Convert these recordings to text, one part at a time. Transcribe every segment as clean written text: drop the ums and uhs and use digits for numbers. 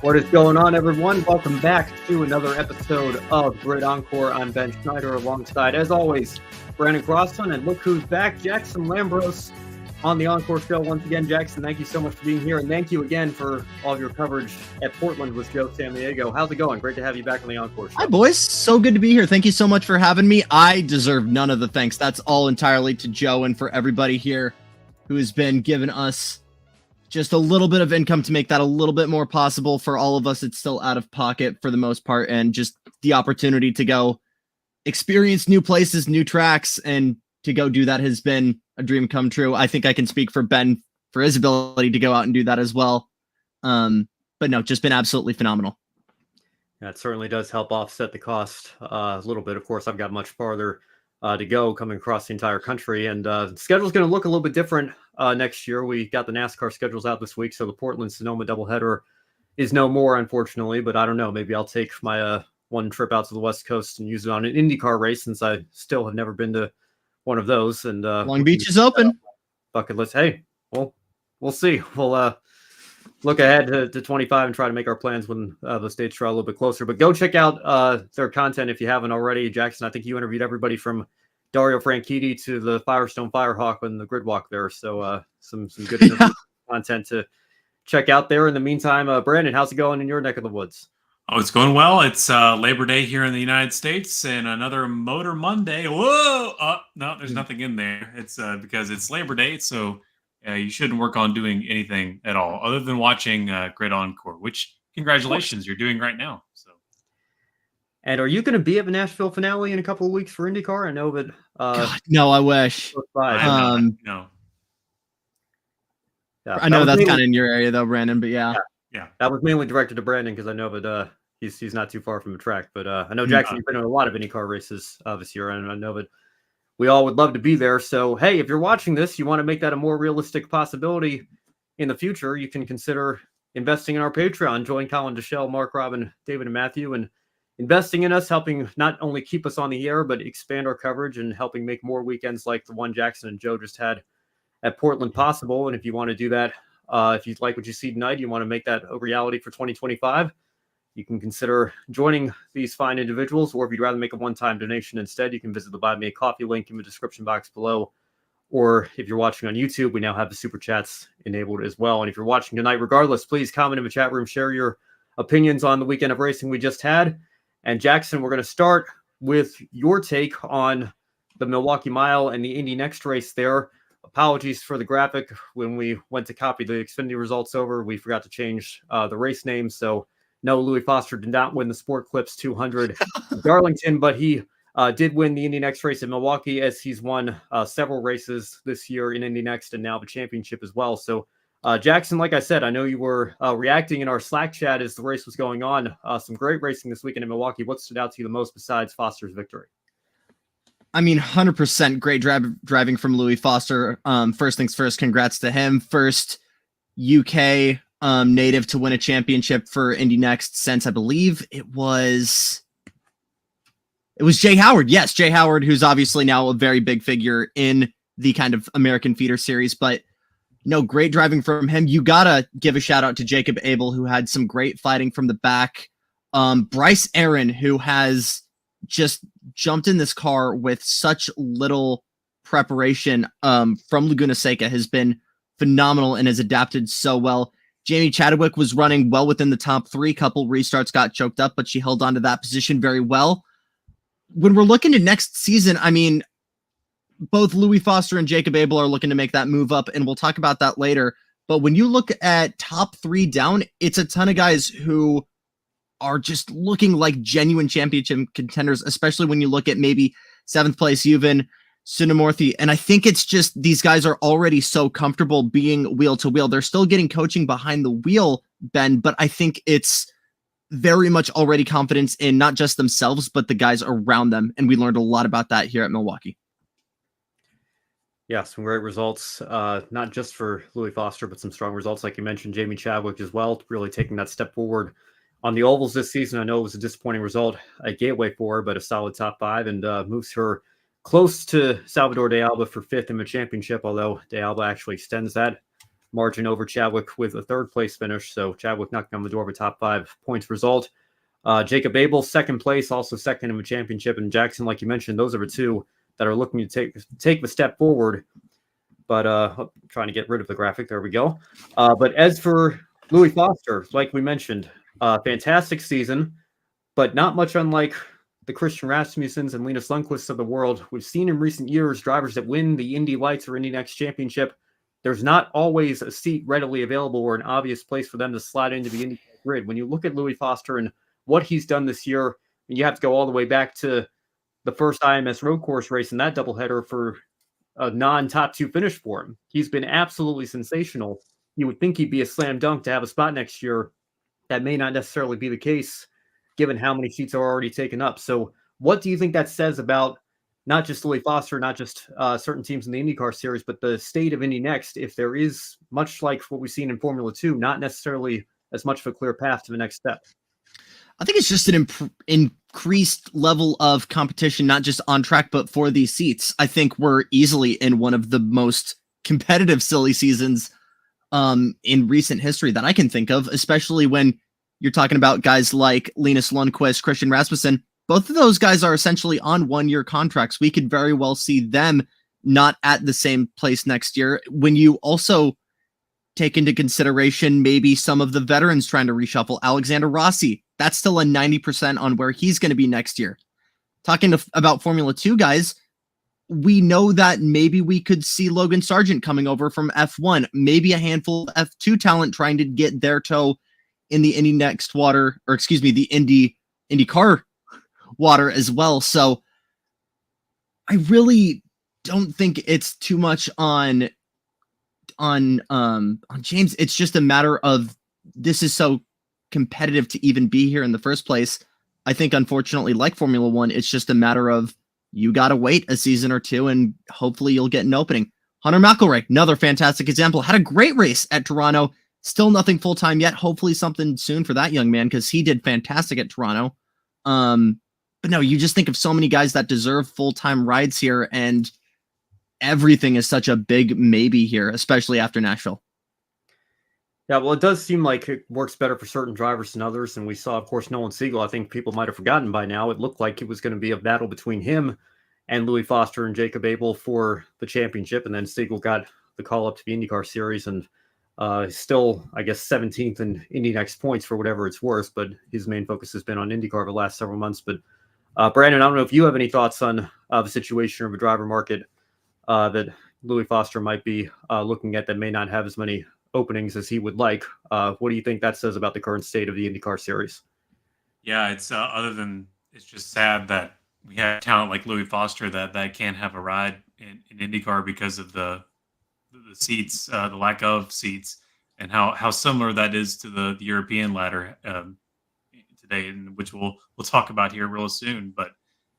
What is going on, everyone? Welcome back to another episode of Great Encore. I'm Ben Schneider alongside, as always, Brandon Crosson. And look who's back, Jackson Lambros on the Encore show once again. Jackson, thank you so much for being here. And thank you again for all of your coverage at Portland with Joe San Diego. How's it going? Great to have you back on the Encore show. Hi, boys. So good to be here. Thank you so much for having me. I deserve none of the thanks. That's all entirely to Joe and for everybody here who has been giving us just a little bit of income to make that a little bit more possible. For all of us, it's still out of pocket for the most part, and just the opportunity to go experience new places, new tracks, and to go do that has been a dream come true. I think I can speak for Ben for his ability to go out and do that as well. But no, just been absolutely phenomenal. That certainly does help offset the cost a little bit. Of course, I've got much farther to go coming across the entire country, and the schedule's going to look a little bit different next year. We got the NASCAR schedules out this week, so the Portland-Sonoma doubleheader is no more, unfortunately, but I don't know. Maybe I'll take my one trip out to the West Coast and use it on an IndyCar race, since I still have never been to one of those. And Long Beach is open. Bucket list. Hey, well, we'll see. We'll look ahead to 25 and try to make our plans when the states draw a little bit closer. But go check out their content if you haven't already. Jackson, I think you interviewed everybody from Dario Franchitti to the Firestone Firehawk and the grid walk there. So some good content to check out there. In the meantime, Brandon, how's it going in your neck of the woods? Oh, it's going well. It's Labor Day here in the United States and another Motor Monday. Whoa! No, there's nothing in there. It's because it's Labor Day, so you shouldn't work on doing anything at all other than watching Great Encore, which congratulations, you're doing right now. So. And are you going to be at the Nashville finale in a couple of weeks for IndyCar? I know that. God, no, I wish. No. Yeah, I know that's kind of in your area, though, Brandon. But yeah. That was mainly directed to Brandon because I know that he's not too far from the track. But I know, Jackson, you've been in a lot of IndyCar races this year, and I know that we all would love to be there. So, hey, if you're watching this, you want to make that a more realistic possibility in the future, you can consider investing in our Patreon. Join Colin, Deshelle, Mark, Robin, David, and Matthew, and investing in us, helping not only keep us on the air, but expand our coverage and helping make more weekends like the one Jackson and Joe just had at Portland possible. And if you want to do that, if you like what you see tonight, you want to make that a reality for 2025, you can consider joining these fine individuals, or if you'd rather make a one-time donation instead, you can visit the Buy Me a Coffee link in the description box below. Or if you're watching on YouTube, we now have the Super Chats enabled as well. And if you're watching tonight, regardless, please comment in the chat room, share your opinions on the weekend of racing we just had. And Jackson, we're going to start with your take on the Milwaukee Mile and the Indy NXT race there. Apologies for the graphic. When we went to copy the Xfinity results over, we forgot to change the race name. So no, Louis Foster did not win the Sport Clips 200 Darlington, but he did win the Indy NXT race in Milwaukee, as he's won several races this year in Indy NXT and now the championship as well. So Jackson, like I said, I know you were reacting in our Slack chat as the race was going on. Some great racing this weekend in Milwaukee. What stood out to you the most besides Foster's victory? I mean, 100% great driving from Louis Foster. First things first, congrats to him. First UK native to win a championship for Indy NXT since, I believe it was Jay Howard. Yes, Jay Howard, who's obviously now a very big figure in the kind of American feeder series. But great driving from him. You gotta give a shout out to Jacob Abel, who had some great fighting from the back. Bryce Aaron, who has just jumped in this car with such little preparation from Laguna Seca, has been phenomenal and has adapted so well. Jamie Chadwick was running well within the top three. Couple restarts got choked up, but she held on to that position very well. When we're looking to next season, I mean, both Louis Foster and Jacob Abel are looking to make that move up, and we'll talk about that later. But when you look at top three down, it's a ton of guys who are just looking like genuine championship contenders, especially when you look at maybe 7th place Yuvan, Sunamurthy. And I think it's just these guys are already so comfortable being wheel to wheel. They're still getting coaching behind the wheel, Ben, but I think it's very much already confidence in not just themselves, but the guys around them. And we learned a lot about that here at Milwaukee. Yeah, some great results, not just for Louis Foster, but some strong results, like you mentioned, Jamie Chadwick as well, really taking that step forward on the ovals this season. I know it was a disappointing result at Gateway for her, but a solid top 5, and moves her close to Salvador de Alba for 5th in the championship, although de Alba actually extends that margin over Chadwick with a third place finish. So Chadwick knocking on the door of a top 5 points result. Jacob Abel, second place, also second in the championship. And Jackson, like you mentioned, those are the two that are looking to take the step forward. But trying to get rid of the graphic. There we go. But as for Louis Foster, like we mentioned, fantastic season, but not much unlike the Christian Rasmussens and Linus Lundqvists of the world. We've seen in recent years drivers that win the Indy Lights or Indy NXT championship. There's not always a seat readily available or an obvious place for them to slide into the Indy grid. When you look at Louis Foster and what he's done this year, you have to go all the way back to the first IMS road course race in that doubleheader for a non-top 2 finish for him. He's been absolutely sensational. You would think he'd be a slam dunk to have a spot next year. That may not necessarily be the case, given how many seats are already taken up. So what do you think that says about not just Louis Foster, not just certain teams in the IndyCar series, but the state of Indy NXT, if there is, much like what we've seen in Formula 2, not necessarily as much of a clear path to the next step? I think it's just an increased level of competition, not just on track, but for these seats. I think we're easily in one of the most competitive silly seasons in recent history that I can think of, especially when you're talking about guys like Linus Lundqvist, Christian Rasmussen. Both of those guys are essentially on 1-year contracts. We could very well see them not at the same place next year. When you also take into consideration maybe some of the veterans trying to reshuffle, Alexander Rossi, that's still a 90% on where he's going to be next year. Talking about Formula 2 guys, we know that maybe we could see Logan Sargent coming over from F1, maybe a handful of F2 talent trying to get their toe in the Indy NXT water, or excuse me, the IndyCar water as well. So I really don't think it's too much on James. It's just a matter of this is so competitive to even be here in the first place. I think, unfortunately, like Formula 1, it's just a matter of you got to wait a season or two and hopefully you'll get an opening. Hunter McElroy, another fantastic example, had a great race at Toronto. Still nothing full-time yet. Hopefully something soon for that young man because he did fantastic at Toronto. But no, you just think of so many guys that deserve full-time rides here, and everything is such a big maybe here, especially after Nashville. Yeah, well, it does seem like it works better for certain drivers than others. And we saw, of course, Nolan Siegel. I think people might have forgotten by now. It looked like it was going to be a battle between him and Louis Foster and Jacob Abel for the championship. And then Siegel got the call up to the IndyCar series and still, I guess, 17th in Indy NXT points for whatever it's worth. But his main focus has been on IndyCar the last several months. But Brandon, I don't know if you have any thoughts on the situation of the driver market that Louis Foster might be looking at that may not have as many openings as he would like. What do you think that says about the current state of the IndyCar series? Yeah, it's other than it's just sad that we have talent like Louis Foster that can't have a ride in IndyCar because of the seats, the lack of seats, and how similar that is to the European ladder today, and which we'll talk about here real soon. But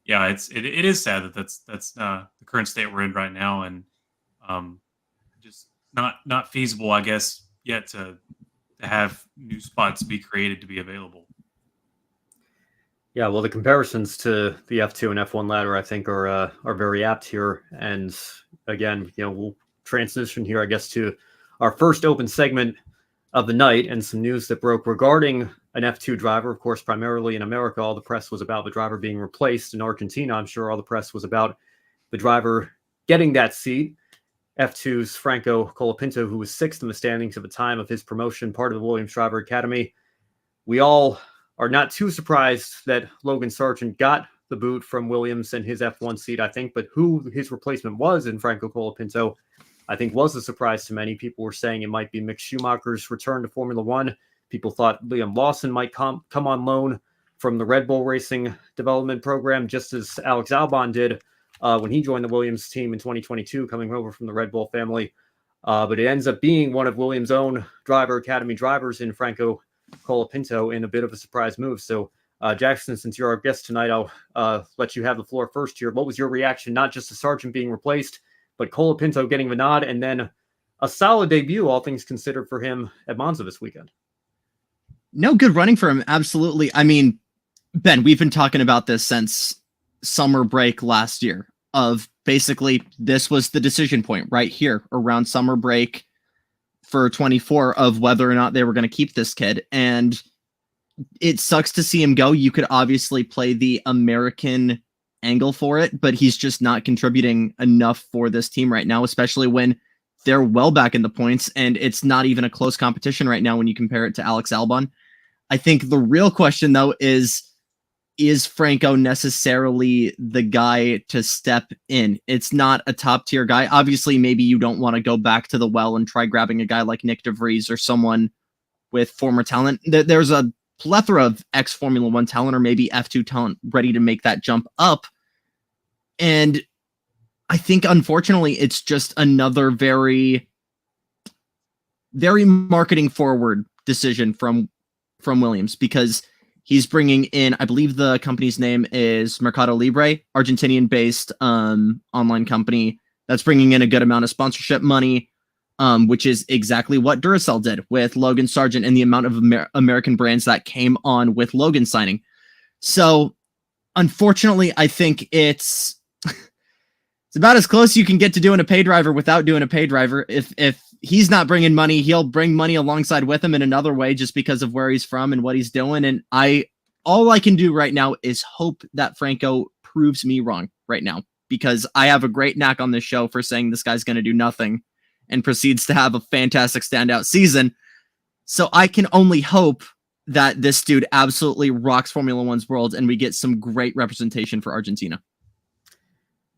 yeah, it is sad that that's the current state we're in right now, and just not feasible, I guess, yet to have new spots be created to be available. Yeah, well, the comparisons to the F2 and F1 ladder, I think, are very apt here. And again, we'll transition here, I guess, to our first open segment of the night and some news that broke regarding an F2 driver. Of course, primarily in America, all the press was about the driver being replaced. In Argentina, I'm sure all the press was about the driver getting that seat. F2's Franco Colapinto, who was 6th in the standings at the time of his promotion, part of the Williams Driver Academy. We all are not too surprised that Logan Sargent got the boot from Williams and his F1 seat, I think, but who his replacement was in Franco Colapinto, I think, was a surprise to many. People were saying it might be Mick Schumacher's return to Formula One. People thought Liam Lawson might come on loan from the Red Bull Racing development program, just as Alex Albon did when he joined the Williams team in 2022, coming over from the Red Bull family. But it ends up being one of Williams' own driver academy drivers in Franco Colapinto in a bit of a surprise move. So, Jackson, since you're our guest tonight, I'll let you have the floor first here. What was your reaction, not just to Sargent being replaced, but Colapinto getting the nod, and then a solid debut, all things considered, for him at Monza this weekend? No, good running for him. Absolutely. I mean, Ben, we've been talking about this since summer break last year, of basically this was the decision point right here around summer break for 24 of whether or not they were going to keep this kid. And it sucks to see him go. You could obviously play the American angle for it, but he's just not contributing enough for this team right now, especially when they're well back in the points and it's not even a close competition right now when you compare it to Alex Albon. I think the real question, though, is Franco necessarily the guy to step in? It's not a top tier guy. Obviously, maybe you don't want to go back to the well and try grabbing a guy like Nick DeVries or someone with former talent. There's a plethora of ex-Formula One talent or maybe F2 talent ready to make that jump up. And I think, unfortunately, it's just another very, very marketing forward decision from Williams, because he's bringing in, I believe the company's name is Mercado Libre, Argentinian-based online company that's bringing in a good amount of sponsorship money, which is exactly what Duracell did with Logan Sargent and the amount of American brands that came on with Logan signing. So, unfortunately, I think it's about as close you can get to doing a pay driver without doing a pay driver. If he's not bringing money, he'll bring money alongside with him in another way just because of where he's from and what he's doing. And all I can do right now is hope that Franco proves me wrong right now, because I have a great knack on this show for saying this guy's going to do nothing and proceeds to have a fantastic standout season. So I can only hope that this dude absolutely rocks Formula One's world and we get some great representation for Argentina.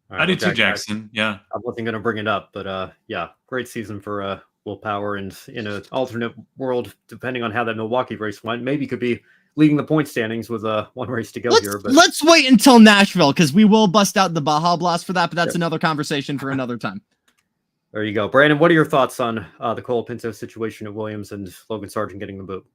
Right, I do too, Jackson. Yeah. I wasn't going to bring it up, but yeah, great season for Will Power. And in an alternate world, depending on how that Milwaukee race went, maybe could be leading the point standings with one race to go here. But let's wait until Nashville, because we will bust out the Baja Blast for that, but that's another conversation for another time. There you go. Brandon, what are your thoughts on the Colapinto situation at Williams and Logan Sargent getting the boot?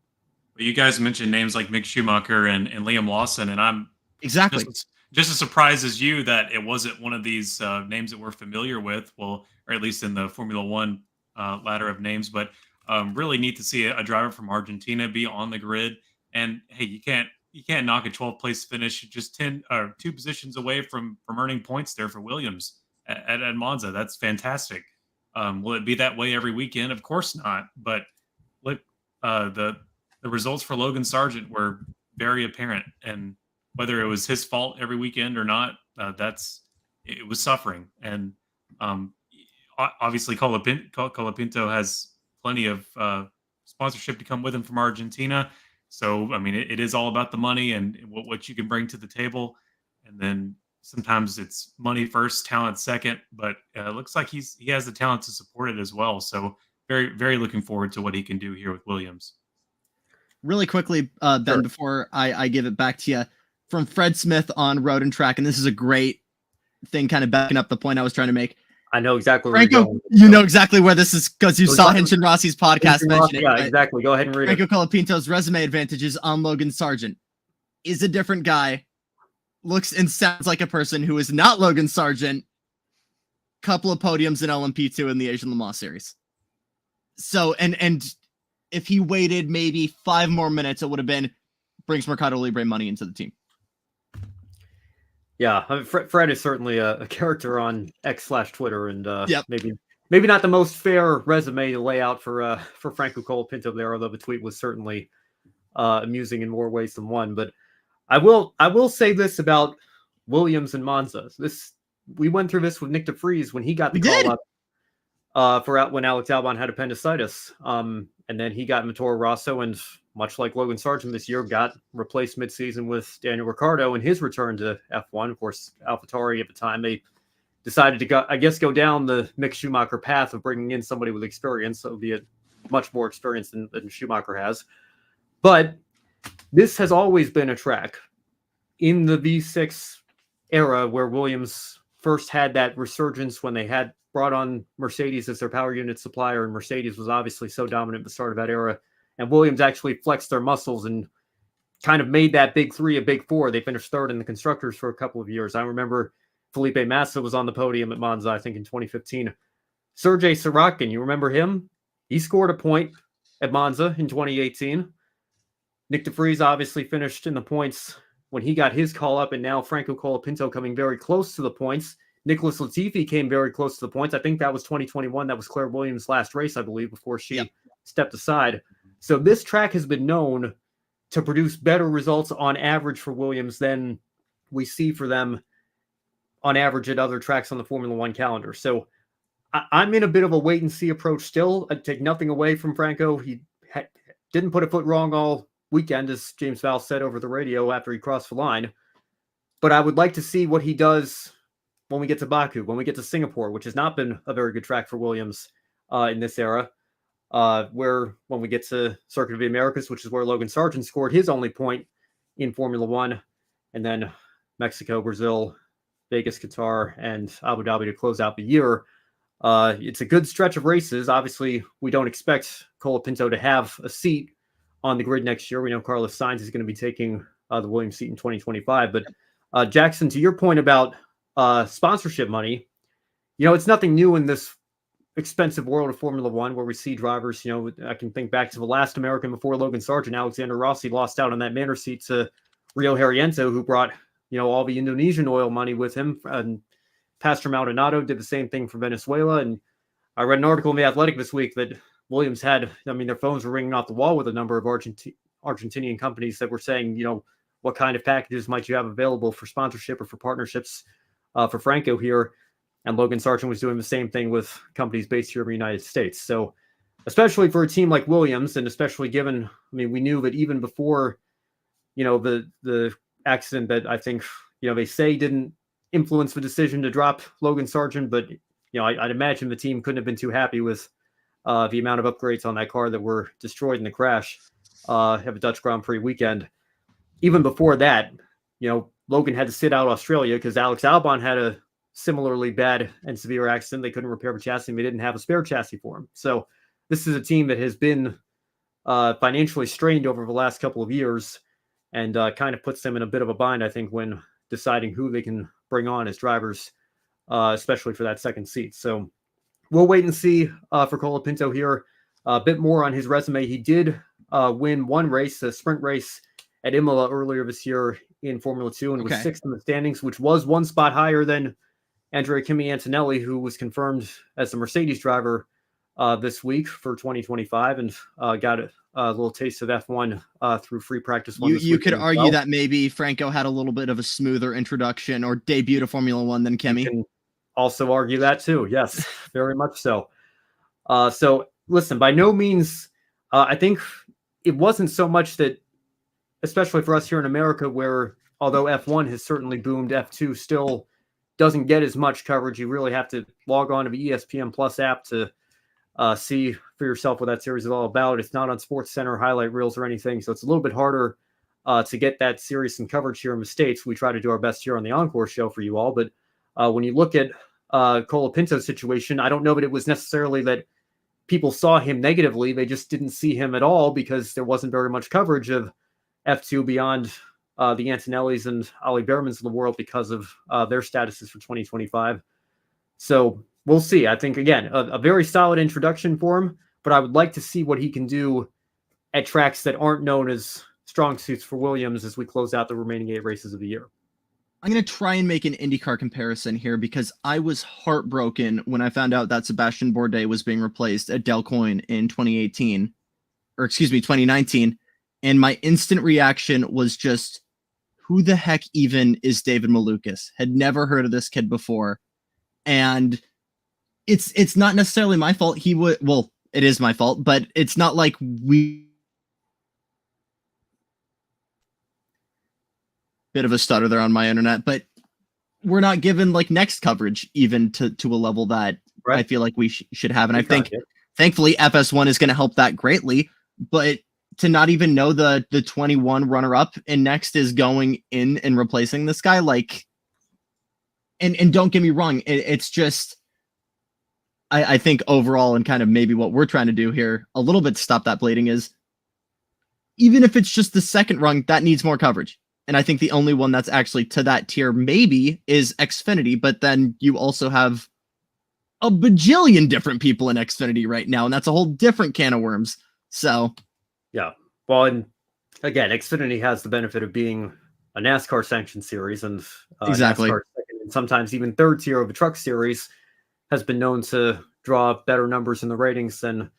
Well, you guys mentioned names like Mick Schumacher and Liam Lawson, and I'm exactly just as surprised as you that it wasn't one of these names that we're familiar with, well, or at least in the Formula One ladder of names. But really neat to see a driver from Argentina be on the grid. And hey, you can't knock a 12th place finish just 2 positions away from earning points there for Williams at Monza. That's fantastic. Will it be that way every weekend? Of course not. But look, the results for Logan Sargent were very apparent, and whether it was his fault every weekend or not, it was suffering. And obviously Colapinto has plenty of sponsorship to come with him from Argentina. So, I mean, it is all about the money and what you can bring to the table. And then sometimes it's money first, talent second, but it looks like he has the talent to support it as well. So very, very looking forward to what he can do here with Williams. Really quickly, Ben, sure, before I give it back to you, from Fred Smith on Road and Track, and this is a great thing kind of backing up the point I was trying to make. I know exactly where Franco, you're going. You know exactly where this is because you saw Hinch and Rossi's podcast mention it. Yeah, exactly. Go ahead and read Franco it. Colapinto's resume advantages on Logan Sargent. Is a different guy. Looks and sounds like a person who is not Logan Sargent. Couple of podiums in LMP2 in the Asian Le Mans Series. So, and if he waited maybe 5 more minutes, it would have been brings Mercado Libre money into the team. Yeah, I mean, Fred is certainly a character on X/Twitter, and yep, maybe not the most fair resume to lay out for Franco Colapinto there, although the tweet was certainly amusing in more ways than one. But I will say this about Williams and Monza. We went through this with Nick DeVries when he got the call up for when Alex Albon had appendicitis, and then he got Toro Rosso, and much like Logan Sargent this year, got replaced midseason with Daniel Ricciardo in his return to F1. Of course, AlphaTauri at the time, they decided to go down the Mick Schumacher path of bringing in somebody with experience, albeit much more experience than Schumacher has. But this has always been a track in the V6 era where Williams first had that resurgence when they had brought on Mercedes as their power unit supplier, and Mercedes was obviously so dominant at the start of that era. And Williams actually flexed their muscles and kind of made that big 3 a big 4. They finished third in the constructors for a couple of years. I remember Felipe Massa was on the podium at Monza, I think in 2015. Sergei Sorokin, you remember him? He scored a point at Monza in 2018. Nick DeVries obviously finished in the points when he got his call up, and now Franco Colapinto coming very close to the points. Nicholas Latifi came very close to the points. I think that was 2021. That was Claire Williams' last race, I believe, before she stepped aside. So this track has been known to produce better results on average for Williams than we see for them on average at other tracks on the Formula One calendar. So I'm in a bit of a wait and see approach still. I take nothing away from Franco. He didn't put a foot wrong all weekend, as James Vowles said over the radio after he crossed the line. But I would like to see what he does when we get to Baku, when we get to Singapore, which has not been a very good track for Williams in this era, where when we get to Circuit of the Americas, which is where Logan Sargent scored his only point in Formula One, and then Mexico, Brazil, Vegas, Qatar, and Abu Dhabi to close out the year. It's a good stretch of races. Obviously, we don't expect Colapinto to have a seat on the grid next year. We know Carlos Sainz is going to be taking the Williams seat in 2025. But Jackson, to your point about sponsorship money, it's nothing new in this expensive world of Formula One where we see drivers, I can think back to the last American before Logan Sargent, Alexander Rossi, lost out on that Manor seat to Rio Haryanto, who brought, all the Indonesian oil money with him. And Pastor Maldonado did the same thing for Venezuela. And I read an article in The Athletic this week that Williams had, their phones were ringing off the wall with a number of Argentinian companies that were saying, what kind of packages might you have available for sponsorship or for partnerships for Franco here? And Logan Sargent was doing the same thing with companies based here in the United States. So especially for a team like Williams, and especially given, we knew that even before, the accident that I think, they say didn't influence the decision to drop Logan Sargent, but, I'd imagine the team couldn't have been too happy with the amount of upgrades on that car that were destroyed in the crash of a Dutch Grand Prix weekend. Even before that, Logan had to sit out Australia because Alex Albon had a similarly bad and severe accident. They couldn't repair the chassis. They didn't have a spare chassis for him. So this is a team that has been financially strained over the last couple of years, and kind of puts them in a bit of a bind, I think, when deciding who they can bring on as drivers, especially for that second seat. So we'll wait and see for Colapinto here. A bit more on his resume. He did win one race, a sprint race at Imola earlier this year in Formula 2, and was sixth in the standings, which was one spot higher than Andrea Kimi Antonelli, who was confirmed as the Mercedes driver this week for 2025, and got a little taste of F1 through free practice one. You could argue that maybe Franco had a little bit of a smoother introduction or debut to Formula One than Kimi. You can also argue that too. Yes, very much so. So listen, by no means, I think it wasn't so much that, especially for us here in America, where although F1 has certainly boomed, F2 still doesn't get as much coverage. You really have to log on to the ESPN Plus app to see for yourself what that series is all about. It's not on SportsCenter highlight reels or anything, so it's a little bit harder to get that series and coverage here in the States. We try to do our best here on the Encore show for you all, but when you look at Colapinto's situation, I don't know that it was necessarily that people saw him negatively. They just didn't see him at all because there wasn't very much coverage of F2 beyond the Antonellis and Ollie Behrmans of the world because of their statuses for 2025. So we'll see. I think, again, a very solid introduction for him, but I would like to see what he can do at tracks that aren't known as strong suits for Williams as we close out the remaining 8 races of the year. I'm going to try and make an IndyCar comparison here because I was heartbroken when I found out that Sebastian Bourdais was being replaced at Delcoin in 2019. And my instant reaction was just, who the heck even is David Malukas? Had never heard of this kid before. And it's not necessarily my fault. It is my fault, but it's not like we... Bit of a stutter there on my internet, but we're not given like next coverage even to a level that I feel like we should have. And I think thankfully FS1 is going to help that greatly, but to not even know the 21 runner up and next is going in and replacing this guy, like, and don't get me wrong. It's just, I think overall, and kind of maybe what we're trying to do here a little bit to stop that bleeding is, even if it's just the second rung, that needs more coverage. And I think the only one that's actually to that tier maybe is Xfinity, but then you also have a bajillion different people in Xfinity right now, and that's a whole different can of worms. So, yeah. Well, and again, Xfinity has the benefit of being a NASCAR sanctioned series, and exactly NASCAR second and sometimes even third tier of a truck series has been known to draw better numbers in the ratings than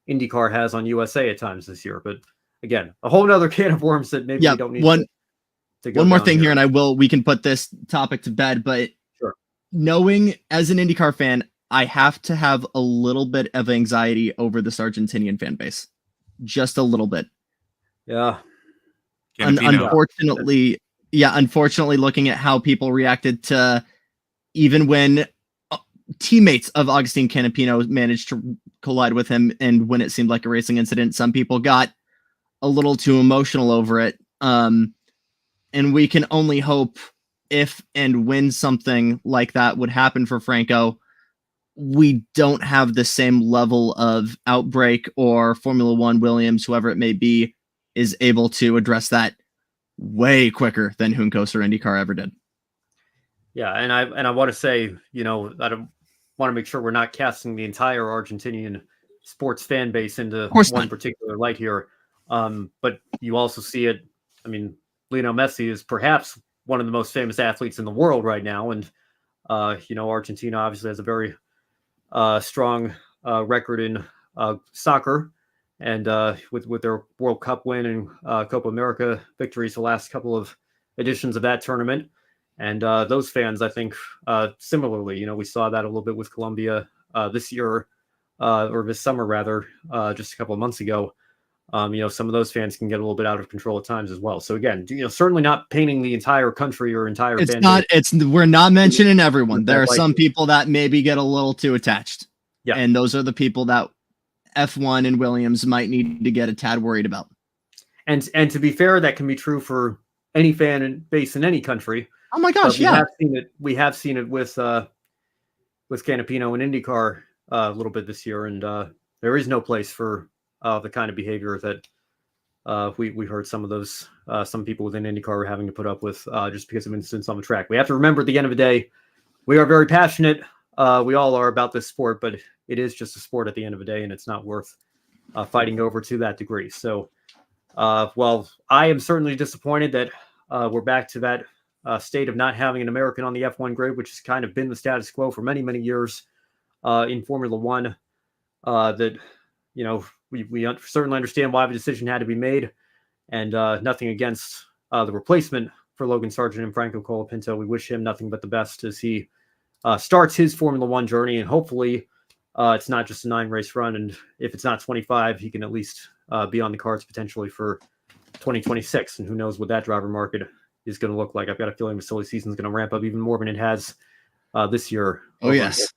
IndyCar has on USA at times this year. But again, a whole nother can of worms that maybe we don't need to go one more down thing here, and we can put this topic to bed, but sure. Knowing as an IndyCar fan, I have to have a little bit of anxiety over this Argentinian fan base. Just a little bit. Yeah. Unfortunately, looking at how people reacted to even when teammates of Agustin Canapino managed to collide with him and when it seemed like a racing incident, some people got a little too emotional over it. And we can only hope if and when something like that would happen for Franco, we don't have the same level of outbreak, or Formula One, Williams, whoever it may be, is able to address that way quicker than Juncos or IndyCar ever did. Yeah, and I want to say, I don't want to make sure we're not casting the entire Argentinian sports fan base into one particular light here. But you also see it. I mean, Lionel Messi is perhaps one of the most famous athletes in the world right now, and Argentina obviously has a very strong record in soccer, and with their World Cup win and Copa America victories the last couple of editions of that tournament. And those fans, I think, similarly, we saw that a little bit with Colombia this year, or this summer rather, just a couple of months ago. Some of those fans can get a little bit out of control at times as well. So again, certainly not painting the entire country or entire fan base. We're not mentioning everyone. There are some people that maybe get a little too attached. Yeah. And those are the people that F1 and Williams might need to get a tad worried about. And to be fair, that can be true for any fan base in any country. Oh my gosh, We have seen it with Canapino and IndyCar a little bit this year, and there is no place for the kind of behavior that we heard some people within IndyCar were having to put up with just because of incidents on the track. We have to remember at the end of the day, we are very passionate. We all are about this sport, but it is just a sport at the end of the day, and it's not worth fighting over to that degree. So, I am certainly disappointed that we're back to that state of not having an American on the F1 grid, which has kind of been the status quo for many, many years in Formula One. We certainly understand why the decision had to be made, and nothing against the replacement for Logan Sargent and Franco Colapinto. We wish him nothing but the best as he starts his Formula One journey, and hopefully it's not just a 9-race run, and if it's not 25, he can at least be on the cards potentially for 2026, and who knows what that driver market is going to look like. I've got a feeling the silly season is going to ramp up even more than it has this year. Oh, yes.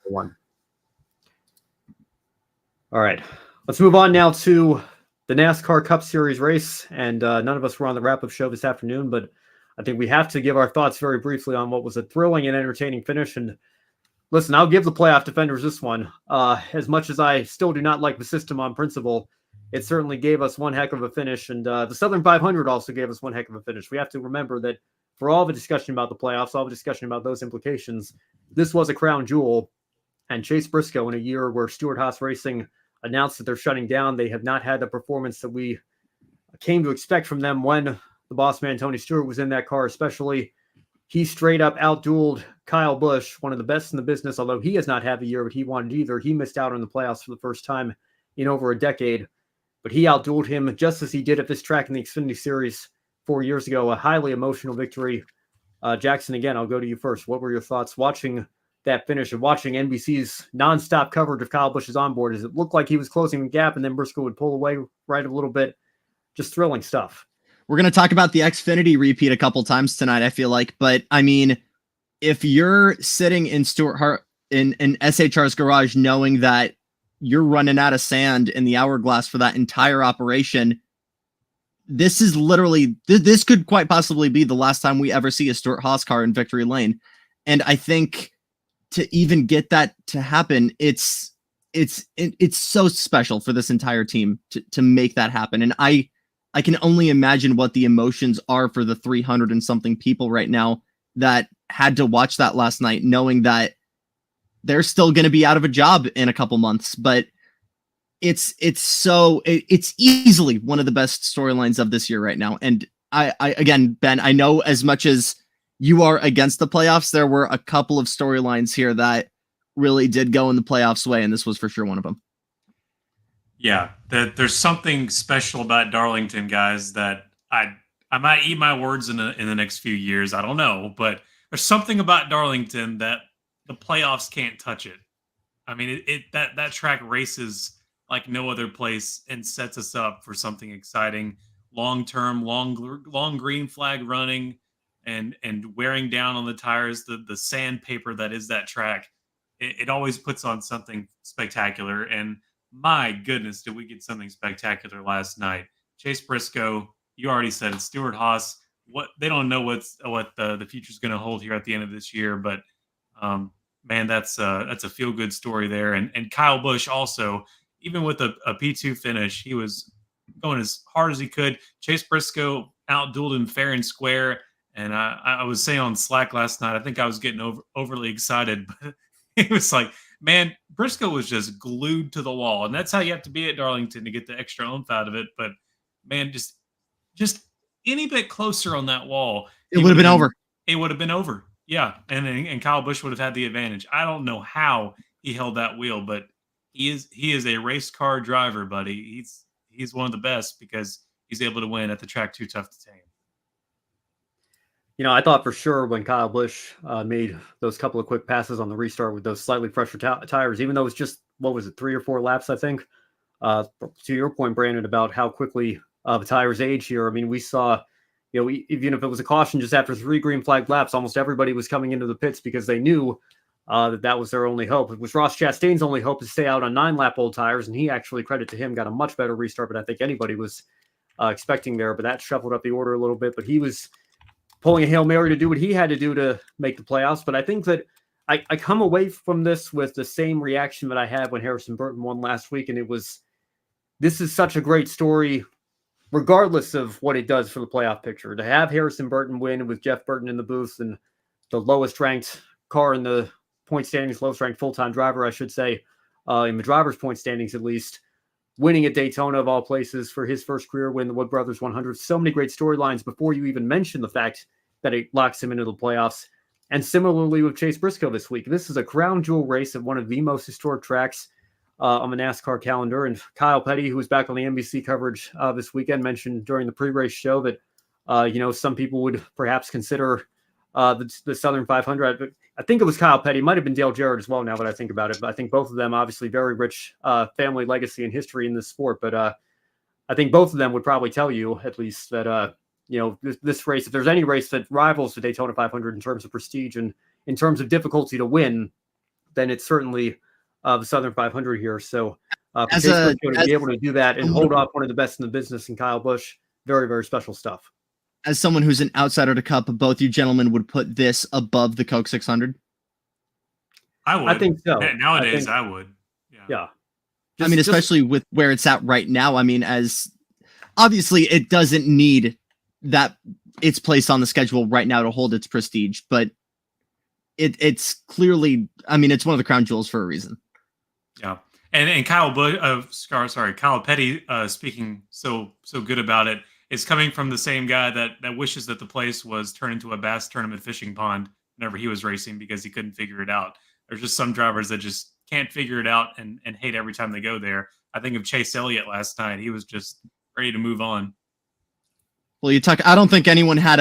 All right. Let's move on now to the NASCAR Cup Series race. And none of us were on the wrap-up show this afternoon, but I think we have to give our thoughts very briefly on what was a thrilling and entertaining finish. And listen, I'll give the playoff defenders this one. As much as I still do not like the system on principle, it certainly gave us one heck of a finish. And the Southern 500 also gave us one heck of a finish. We have to remember that for all the discussion about the playoffs, all the discussion about those implications, this was a crown jewel. And Chase Briscoe, in a year where Stewart-Haas Racing announced that they're shutting down, they have not had the performance that we came to expect from them when the boss man, Tony Stewart, was in that car, especially. He straight up outdueled Kyle Busch, one of the best in the business, although he has not had the year that he wanted either. He missed out on the playoffs for the first time in over a decade, but he outdueled him just as he did at this track in the Xfinity Series 4 years ago. A highly emotional victory. Jackson, again, I'll go to you first. What were your thoughts watching that finish and watching NBC's nonstop coverage of Kyle Busch's onboard? Does it look like he was closing the gap and then Briscoe would pull away right a little bit? Just thrilling stuff. We're going to talk about the Xfinity repeat a couple times tonight, I feel like. But I mean, if you're sitting in in SHR's garage knowing that you're running out of sand in the hourglass for that entire operation, this is literally, this could quite possibly be the last time we ever see a Stewart-Haas car in victory lane. And I think to even get that to happen, it's so special for this entire team to make that happen. And I can only imagine what the emotions are for the 300 and something people right now that had to watch that last night, knowing that they're still going to be out of a job in a couple months. But it's easily one of the best storylines of this year right now. And I again, Ben, I know as much as you are against the playoffs. There were a couple of storylines here that really did go in the playoffs way, and this was for sure one of them. Yeah, there's something special about Darlington, guys, that I might eat my words in the next few years. I don't know, but there's something about Darlington that the playoffs can't touch it. I mean, that track races like no other place and sets us up for something exciting, long term, long green flag running, and wearing down on the tires, the sandpaper that is that track. It always puts on something spectacular. And my goodness, did we get something spectacular last night? Chase Briscoe, you already said it. Stuart Haas. What they don't know what the future is going to hold here at the end of this year, but man, that's a feel good story there. And Kyle Busch also, even with a P2 finish, he was going as hard as he could. Chase Briscoe outdueled him fair and square. And I was saying on Slack last night, I think I was getting overly excited, but it was like, man, Briscoe was just glued to the wall, and that's how you have to be at Darlington to get the extra oomph out of it. But man, just any bit closer on that wall, it would have been over. It would have been over. Yeah, and Kyle Busch would have had the advantage. I don't know how he held that wheel, but he is a race car driver, buddy. He's one of the best because he's able to win at the track too tough to tame. You know, I thought for sure when Kyle Busch made those couple of quick passes on the restart with those slightly fresher tires, even though it was just, what was it, 3 or 4 laps, I think. To your point, Brandon, about how quickly the tires age here. I mean, we saw, you know, even if it was a caution just after 3 green flag laps, almost everybody was coming into the pits because they knew that was their only hope. It was Ross Chastain's only hope to stay out on 9-lap old tires, and he actually, credit to him, got a much better restart than I think anybody was expecting there. But that shuffled up the order a little bit. But he was pulling a Hail Mary to do what he had to do to make the playoffs. But I think that I come away from this with the same reaction that I had when Harrison Burton won last week. And it was, this is such a great story, regardless of what it does for the playoff picture. To have Harrison Burton win with Jeff Burton in the booth and the lowest ranked car in the point standings, lowest ranked full-time driver, I should say, in the driver's point standings at least, winning at Daytona of all places for his first career win, the Wood Brothers 100. So many great storylines before you even mention the fact that it locks him into the playoffs. And similarly with Chase Briscoe this week, this is a crown jewel race at one of the most historic tracks on the NASCAR calendar. And Kyle Petty, who was back on the NBC coverage this weekend, mentioned during the pre-race show that, you know, some people would perhaps consider the Southern 500. I think it was Kyle Petty. It might have been Dale Jarrett as well now that I think about it. But I think both of them, obviously very rich family legacy and history in this sport. But I think both of them would probably tell you at least that, you know, this race, if there's any race that rivals the Daytona 500 in terms of prestige and in terms of difficulty to win, then it's certainly the Southern 500 here. So for Chase Briscoe to be able to do that and hold off one of the best in the business in Kyle Busch, very, very special stuff. As someone who's an outsider to Cup, both you gentlemen would put this above the Coke 600? I would. I think so. Nowadays, I would. Yeah. I mean, especially with where it's at right now. I mean, as obviously it doesn't need that its place on the schedule right now to hold its prestige, but it's clearly, I mean, it's one of the crown jewels for a reason. Yeah. And Kyle Petty, speaking so good about it, is coming from the same guy that wishes that the place was turned into a bass tournament fishing pond whenever he was racing because he couldn't figure it out. There's just some drivers that just can't figure it out and hate every time they go there. I think of Chase Elliott last night. He was just ready to move on. Well, I don't think anyone had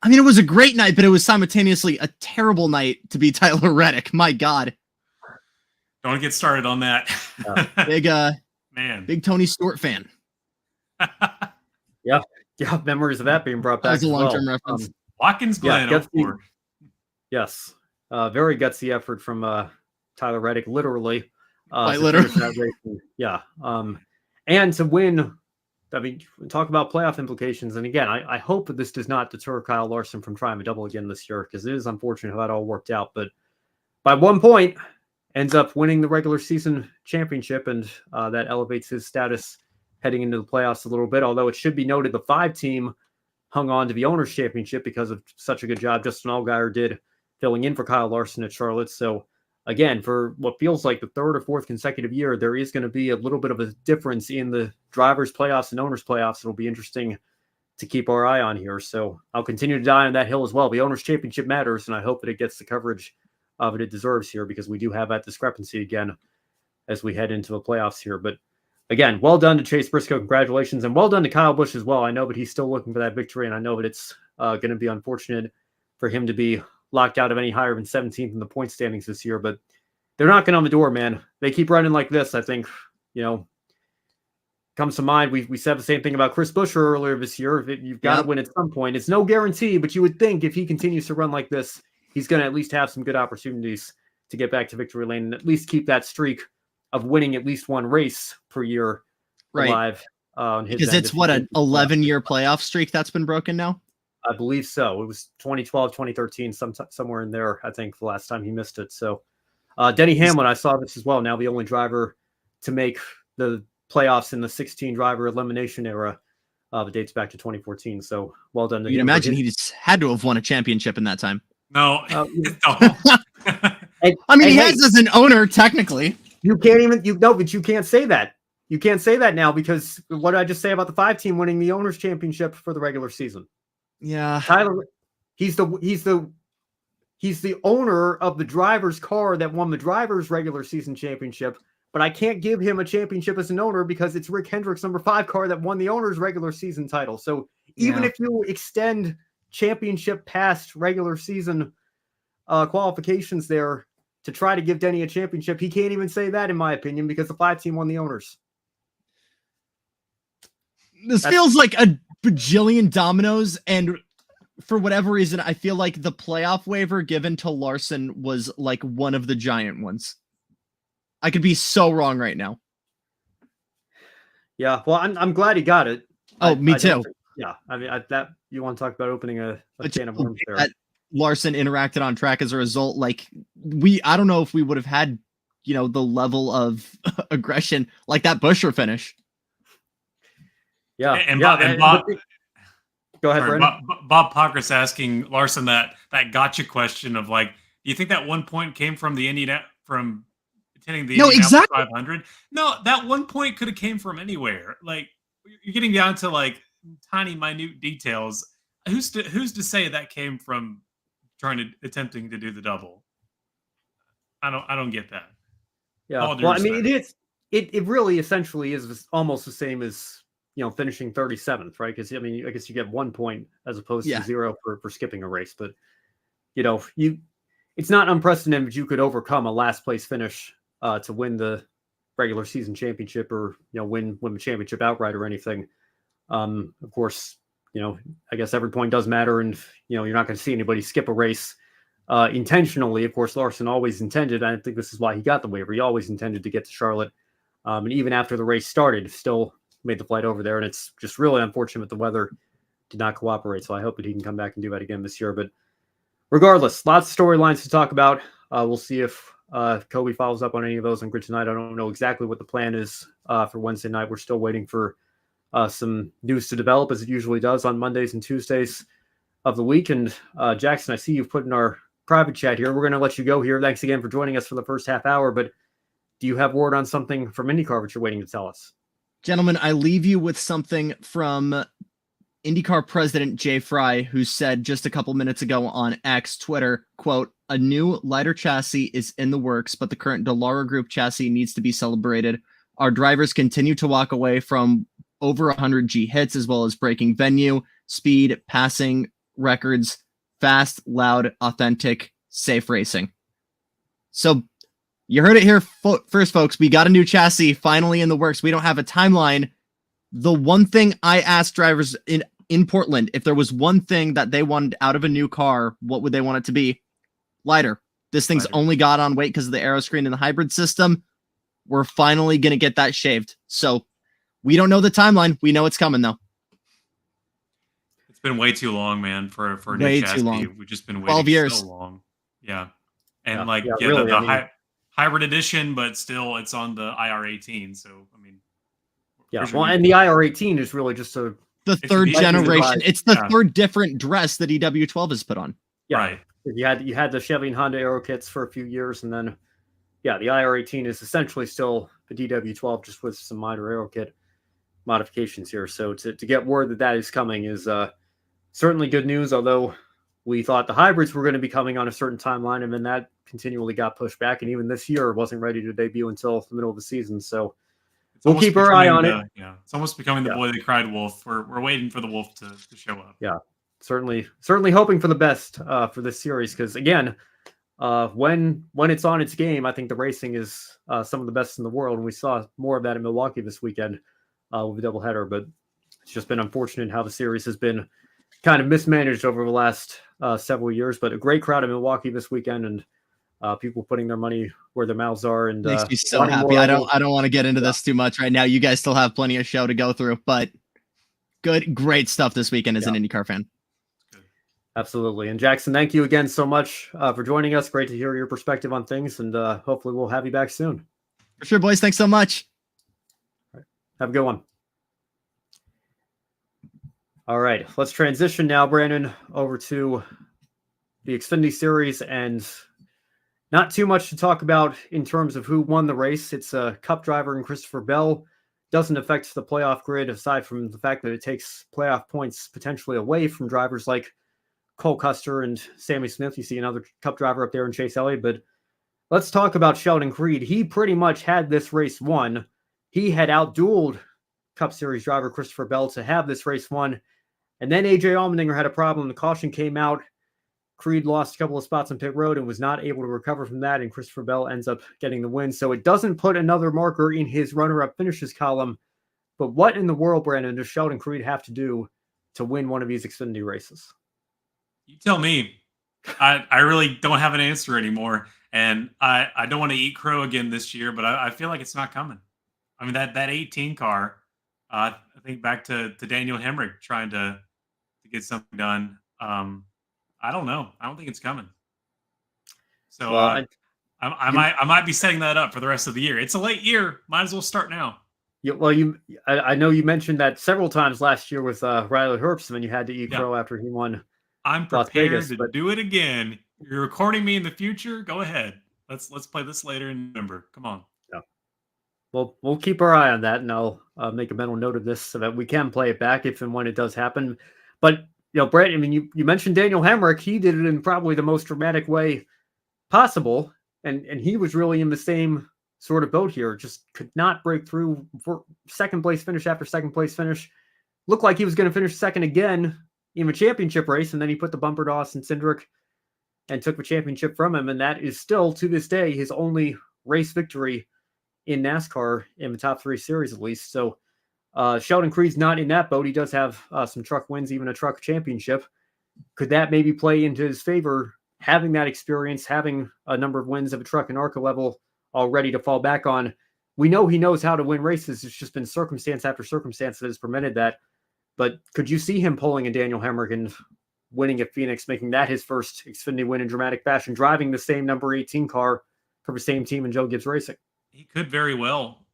I mean, it was a great night, but it was simultaneously a terrible night to be Tyler Reddick. My God. Don't get started on that. Big Tony Stewart fan. Yeah, memories of that being brought back. That's a long-term reference. Watkins Glen. Yes, very gutsy effort from Tyler Reddick, literally. Quite literally. Yeah, and to win. I mean, talk about playoff implications. And again, I hope that this does not deter Kyle Larson from trying a double again this year, because it is unfortunate how that all worked out. But by 1 point, ends up winning the regular season championship, and that elevates his status heading into the playoffs a little bit. Although it should be noted, the 5 team hung on to the Owners' Championship because of such a good job Justin Allgaier did filling in for Kyle Larson at Charlotte. So again, for what feels like the 3rd or 4th consecutive year, there is going to be a little bit of a difference in the drivers' playoffs and owners' playoffs. It'll be interesting to keep our eye on here. So I'll continue to die on that hill as well. The Owners' Championship matters, and I hope that it gets the coverage that it deserves here, because we do have that discrepancy again as we head into the playoffs here. But again, well done to Chase Briscoe. Congratulations. And well done to Kyle Busch as well. I know that he's still looking for that victory, and I know that it's going to be unfortunate for him to be locked out of any higher than 17th in the point standings this year, but they're knocking on the door, man. They keep running like this. I think, comes to mind. We said the same thing about Chris Buescher earlier this year. You've got to win at some point. It's no guarantee, but you would think if he continues to run like this, he's going to at least have some good opportunities to get back to victory lane and at least keep that streak of winning at least one race per year alive. Because it's what, an 11-year playoff streak that's been broken now? I believe so. It was 2012, 2013, somewhere in there, I think, the last time he missed it. So Denny Hamlin, I saw this as well. Now the only driver to make the playoffs in the 16-driver elimination era. That dates back to 2014. So well done to him. You'd imagine he just had to have won a championship in that time. No. No. I mean, he has as an owner, technically. You can't even, but you can't say that. You can't say that now, because what did I just say about the 5-team winning the Owners' Championship for the regular season? Yeah, Tyler, he's the owner of the driver's car that won the driver's regular season championship, but I can't give him a championship as an owner because it's Rick Hendrick's number 5 car that won the owner's regular season title. So even if you extend championship past regular season qualifications there to try to give Denny a championship, he can't even say that, in my opinion, because the 5-team won the owners. This feels like a bajillion dominoes, and for whatever reason, I feel like the playoff waiver given to Larson was like one of the giant ones. I could be so wrong right now. Yeah, well, I'm glad he got it. Oh, me too. I mean, that you want to talk about opening a can of worms there. Larson interacted on track as a result. Like I don't know if we would have had, the level of aggression like that Buescher finish. Yeah, and Bob, go ahead, Brandon. Bob Pockrass asking Larson that gotcha question of like, do you think that 1 point came from the from attending the Indianapolis 500? No, that 1 point could have came from anywhere. Like, you're getting down to like tiny, minute details. Who's to say that came from attempting to do the double? I don't get that. Yeah, well, I mean, it really essentially is almost the same as finishing 37th, right? Because I mean, I guess you get 1 point as opposed to 0 for skipping a race, but it's not unprecedented that you could overcome a last place finish to win the regular season championship, or win the championship outright or anything. Of course, I guess every point does matter, and you're not going to see anybody skip a race intentionally. Of course, Larson always intended. I think this is why he got the waiver. He always intended to get to Charlotte, and even after the race started, still made the flight over there. And it's just really unfortunate the weather did not cooperate. So I hope that he can come back and do that again this year. But regardless, lots of storylines to talk about. We'll see if Kobe follows up on any of those on Grid tonight. I don't know exactly what the plan is for Wednesday night. We're still waiting for some news to develop, as it usually does on Mondays and Tuesdays of the week. And Jackson, I see you've put in our private chat here. We're going to let you go here. Thanks again for joining us for the first half hour. But do you have word on something from IndyCar that you're waiting to tell us? Gentlemen, I leave you with something from IndyCar president Jay Fry, who said just a couple minutes ago on X, Twitter, quote, "A new lighter chassis is in the works, but the current Dallara Group chassis needs to be celebrated. Our drivers continue to walk away from over 100 G hits, as well as breaking venue, speed, passing records, fast, loud, authentic, safe racing." So you heard it here first, folks. We got a new chassis finally in the works. We don't have a timeline. The one thing I asked drivers in Portland, if there was one thing that they wanted out of a new car, what would they want it to be? Lighter. This thing's only got on weight because of the aero screen and the hybrid system. We're finally going to get that shaved. So we don't know the timeline. We know it's coming, though. It's been way too long, man, for a way new chassis. Too long. We've just been waiting 12 years. So long. Yeah. And really, the hybrid edition, but still it's on the IR18. So, I mean. Yeah, well, and the IR18 is really just the third generation. It's the third different dress that EW12 has put on. Yeah. Right. You had the Chevy and Honda Aero kits for a few years, and then, the IR18 is essentially still the DW12, just with some minor Aero kit modifications here. So to get word that that is coming is certainly good news, although we thought the hybrids were going to be coming on a certain timeline, and then that continually got pushed back, and even this year wasn't ready to debut until the middle of the season. So we'll keep our eye on it. Yeah, it's almost becoming the boy that cried wolf. We're waiting for the wolf to show up. Yeah, certainly hoping for the best for this series, because again, when it's on its game, I think the racing is some of the best in the world, and we saw more of that in Milwaukee this weekend with the doubleheader. But it's just been unfortunate how the series has been kind of mismanaged over the last several years. But a great crowd in Milwaukee this weekend, and people putting their money where their mouths are. And makes me so happy. I don't want to get into this too much right now. You guys still have plenty of show to go through, but great stuff this weekend as an IndyCar fan. Absolutely. And Jackson, thank you again so much for joining us. Great to hear your perspective on things, and hopefully we'll have you back soon. For sure, boys. Thanks so much. All right. Have a good one. All right, let's transition now, Brandon, over to the Xfinity Series, and not too much to talk about in terms of who won the race. It's a Cup driver in Christopher Bell. Doesn't affect the playoff grid, aside from the fact that it takes playoff points potentially away from drivers like Cole Custer and Sammy Smith. You see another Cup driver up there in Chase Elliott. But let's talk about Sheldon Creed. He pretty much had this race won. He had outdueled Cup Series driver Christopher Bell to have this race won. And then AJ Allmendinger had a problem. The caution came out. Creed lost a couple of spots on pit road and was not able to recover from that, and Christopher Bell ends up getting the win. So it doesn't put another marker in his runner-up finishes column. But what in the world, Brandon, does Sheldon Creed have to do to win one of these Xfinity races? You tell me. I really don't have an answer anymore. And I don't want to eat crow again this year, but I feel like it's not coming. I mean, that 18 car, I think back to Daniel Hemrick trying to get something done. I don't know. I don't think it's coming. So well, I might be setting that up for the rest of the year. It's a late year. Might as well start now. Yeah, well, I know you mentioned that several times last year with Riley Herbst when you had to eat crow after he won. I'm prepared to do it again. You're recording me in the future. Go ahead. Let's play this later in November. Come on. Yeah. Well, we'll keep our eye on that, and I'll make a mental note of this so that we can play it back if and when it does happen. But Brett, I mean, you mentioned Daniel Hemrick. He did it in probably the most dramatic way possible, and he was really in the same sort of boat here. Just could not break through for second place finish after second place finish. Looked like he was going to finish second again in the championship race, and then he put the bumper to Austin Cindric and took the championship from him, and that is still, to this day, his only race victory in NASCAR in the top three series, at least. So Sheldon Creed's not in that boat. He does have some truck wins, even a truck championship. Could that maybe play into his favor, having that experience, having a number of wins of a truck and ARCA level already to fall back on? We know he knows how to win races. It's just been circumstance after circumstance that has permitted that. But could you see him pulling a Daniel Hemrick and winning at Phoenix, making that his first Xfinity win in dramatic fashion, driving the same number 18 car for the same team in Joe Gibbs Racing? He could very well.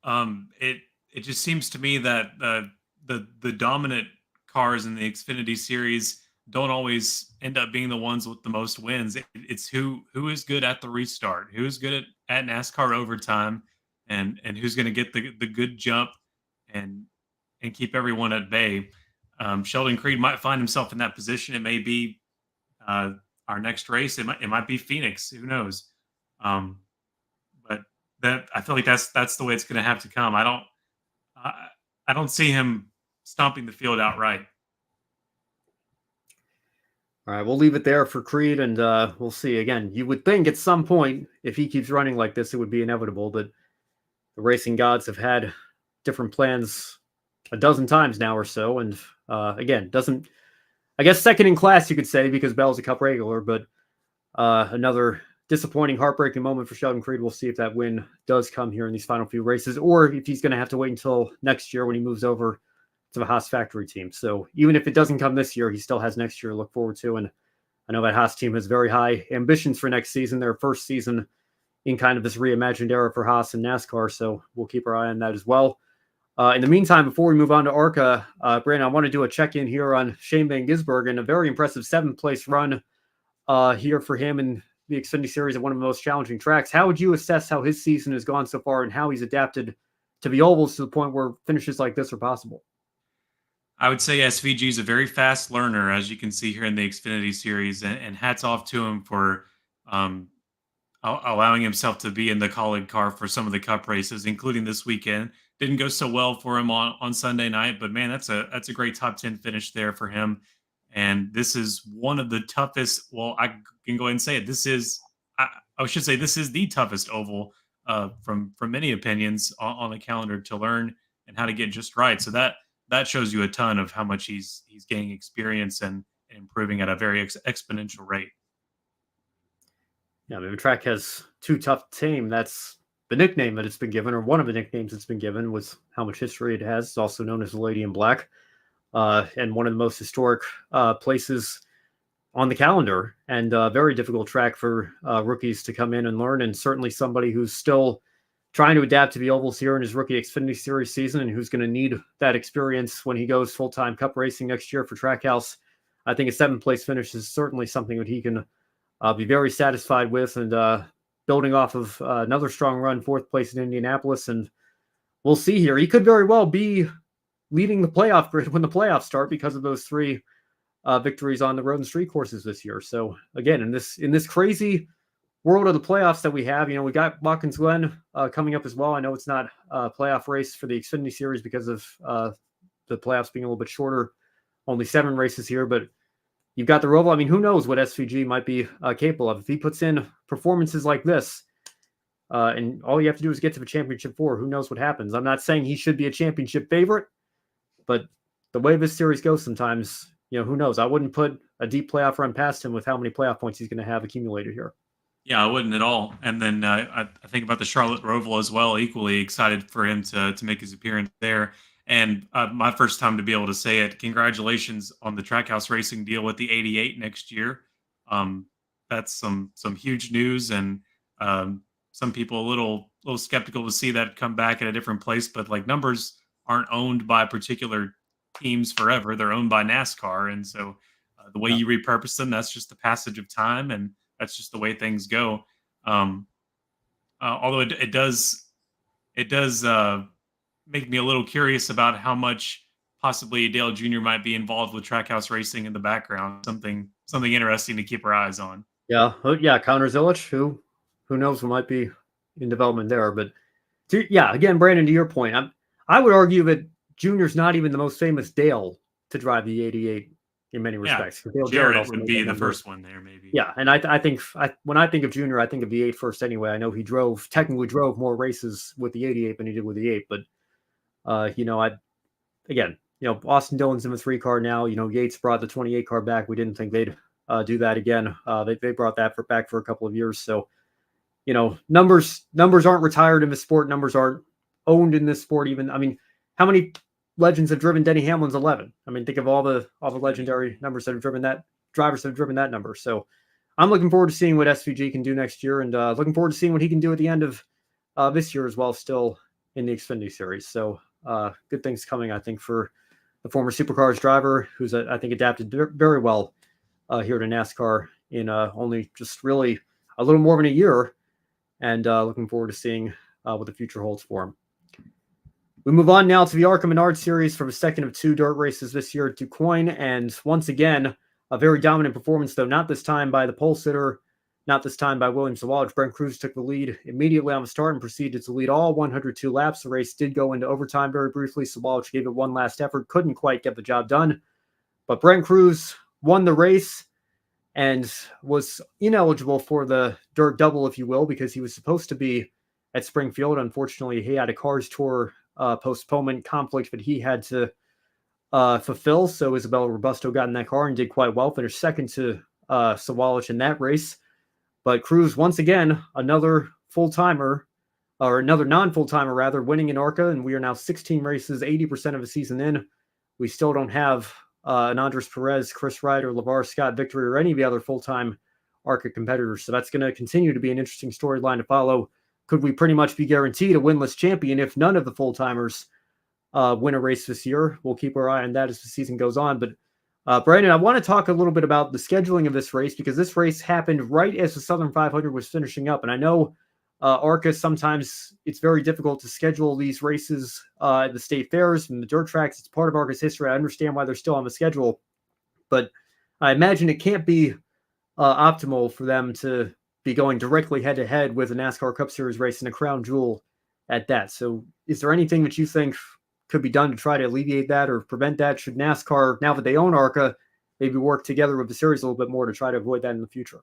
It just seems to me that the dominant cars in the Xfinity series don't always end up being the ones with the most wins. It's who is good at the restart, who's good at NASCAR overtime, and who's going to get the good jump and keep everyone at bay. Sheldon Creed might find himself in that position. It may be our next race. It might be Phoenix. Who knows? But I feel like that's the way it's going to have to come. I don't see him stomping the field outright. All right, we'll leave it there for Creed, and we'll see. Again, you would think at some point, if he keeps running like this, it would be inevitable. But the racing gods have had different plans a dozen times now or so. And again, I guess second in class, you could say, because Bell's a Cup regular, but another disappointing, heartbreaking moment for Sheldon Creed. We'll see if that win does come here in these final few races, or if he's going to have to wait until next year when he moves over to the Haas Factory Team. So even if it doesn't come this year, he still has next year to look forward to. And I know that Haas team has very high ambitions for next season, their first season in kind of this reimagined era for Haas and NASCAR. So we'll keep our eye on that as well. In the meantime, before we move on to ARCA, Brandon, I want to do a check-in here on Shane Van Gisbergen, a very impressive seventh-place run here for him in the Xfinity Series at one of the most challenging tracks. How would you assess how his season has gone so far and how he's adapted to the ovals to the point where finishes like this are possible. I would say SVG is a very fast learner, as you can see here in the Xfinity Series, and hats off to him for um, allowing himself to be in the College car for some of the Cup races, including this weekend. Didn't go so well for him on Sunday night, but man, that's a great top 10 finish there for him. And this is one of the toughest. Well, I can go ahead and say it. I should say this is the toughest oval from many opinions on the calendar to learn and how to get just right. So that shows you a ton of how much he's gaining experience and improving at a very exponential rate. Yeah, I mean, the track has too tough to tame. That's the nickname that it's been given, or one of the nicknames it's been given, was how much history it has. It's also known as the Lady in Black, and one of the most historic places on the calendar, and a very difficult track for rookies to come in and learn, and certainly somebody who's still trying to adapt to the ovals here in his rookie Xfinity Series season, and who's going to need that experience when he goes full-time Cup racing next year for Trackhouse. I think a 7th place finish is certainly something that he can be very satisfied with, and building off of another strong run, 4th place in Indianapolis. And we'll see here. He could very well be leading the playoff grid when the playoffs start because of those 3 victories on the road and street courses this year. So again, in this crazy world of the playoffs that we have, we got Watkins Glen coming up as well. I know it's not a playoff race for the Xfinity Series because of the playoffs being a little bit shorter, only 7 races here, but you've got the Roval. I mean, who knows what SVG might be capable of if he puts in performances like this, and all you have to do is get to the championship 4. Who knows what happens? I'm not saying he should be a championship favorite, but the way this series goes sometimes, who knows? I wouldn't put a deep playoff run past him with how many playoff points he's going to have accumulated here. Yeah, I wouldn't at all. And then I think about the Charlotte Roval as well. Equally excited for him to make his appearance there. And my first time to be able to say it, congratulations on the Trackhouse Racing deal with the 88 next year. That's some huge news, and some people a little skeptical to see that come back at a different place. But like, numbers aren't owned by particular teams forever; they're owned by NASCAR, and so the way you repurpose them, that's just the passage of time, and that's just the way things go. Although it does make me a little curious about how much possibly Dale Jr. might be involved with Trackhouse Racing in the background. Something interesting to keep our eyes on. Yeah, Connor Zilich, who knows what might be in development there. But again, Brandon, to your point, I would argue that Junior's not even the most famous Dale to drive the 88 in many respects. Yeah, Jared would be the first one there, maybe. Yeah, and I think when I think of Junior, I think of the 8 first anyway. I know he technically drove more races with the 88 than he did with the 8, but Austin Dillon's in the 3 car now. Yates brought the 28 car back. We didn't think they'd do that again. They brought that back for a couple of years. So, numbers aren't retired in the sport. Numbers aren't owned in this sport. Even, I mean, how many legends have driven Denny Hamlin's 11? I mean, think of all the legendary numbers that have driven that, drivers that have driven that number. So I'm looking forward to seeing what SVG can do next year, and looking forward to seeing what he can do at the end of this year as well, still in the Xfinity Series. So good things coming, I think, for the former Supercars driver, who's I think adapted very well here to NASCAR in only just really a little more than a year, and looking forward to seeing what the future holds for him. We move on now to the ARCA Menards Series for the second of 2 dirt races this year at DuQuoin, and once again, a very dominant performance, though not this time by the pole sitter, not this time by William Sawalich. Brent Cruz took the lead immediately on the start and proceeded to lead all 102 laps. The race did go into overtime very briefly. Sawalich gave it one last effort, couldn't quite get the job done, but Brent Cruz won the race and was ineligible for the dirt double, if you will, because he was supposed to be at Springfield. Unfortunately, he had a Cars Tour postponement conflict that he had to fulfill. So Isabella Robusto got in that car and did quite well, finished second to Sawalich in that race. But Cruz, once again, another full-timer, or another non-full-timer rather, winning in ARCA, and we are now 16 races, 80% of the season in. We still don't have an Andres Perez, Chris Ryder, LeVar Scott victory, or any of the other full-time ARCA competitors. So that's going to continue to be an interesting storyline to follow. Could we pretty much be guaranteed a winless champion if none of the full-timers win a race this year? We'll keep our eye on that as the season goes on. But Brandon, I want to talk a little bit about the scheduling of this race, because this race happened right as the Southern 500 was finishing up. And I know ARCA, sometimes it's very difficult to schedule these races at the state fairs and the dirt tracks. It's part of ARCA's history. I understand why they're still on the schedule, but I imagine it can't be optimal for them to be going directly head-to-head with a NASCAR Cup Series race and a crown jewel at that. So is there anything that you think could be done to try to alleviate that or prevent that? Should NASCAR, now that they own ARCA, maybe work together with the series a little bit more to try to avoid that in the future?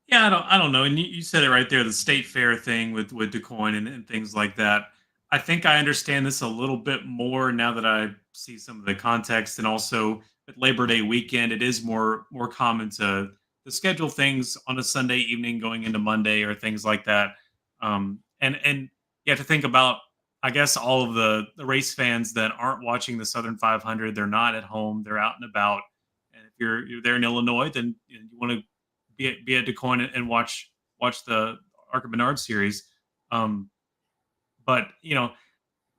Yeah, I don't know. And you said it right there, the state fair thing with DuQuoin and things like that. I think I understand this a little bit more now that I see some of the context, and also with Labor Day weekend, it is more common to schedule things on a Sunday evening going into Monday or things like that. And you have to think about, I guess, all of the race fans that aren't watching the Southern 500. They're not at home. They're out and about. And if you're there in Illinois, then you want to be at DuQuoin and watch the ARCA Menards Series. But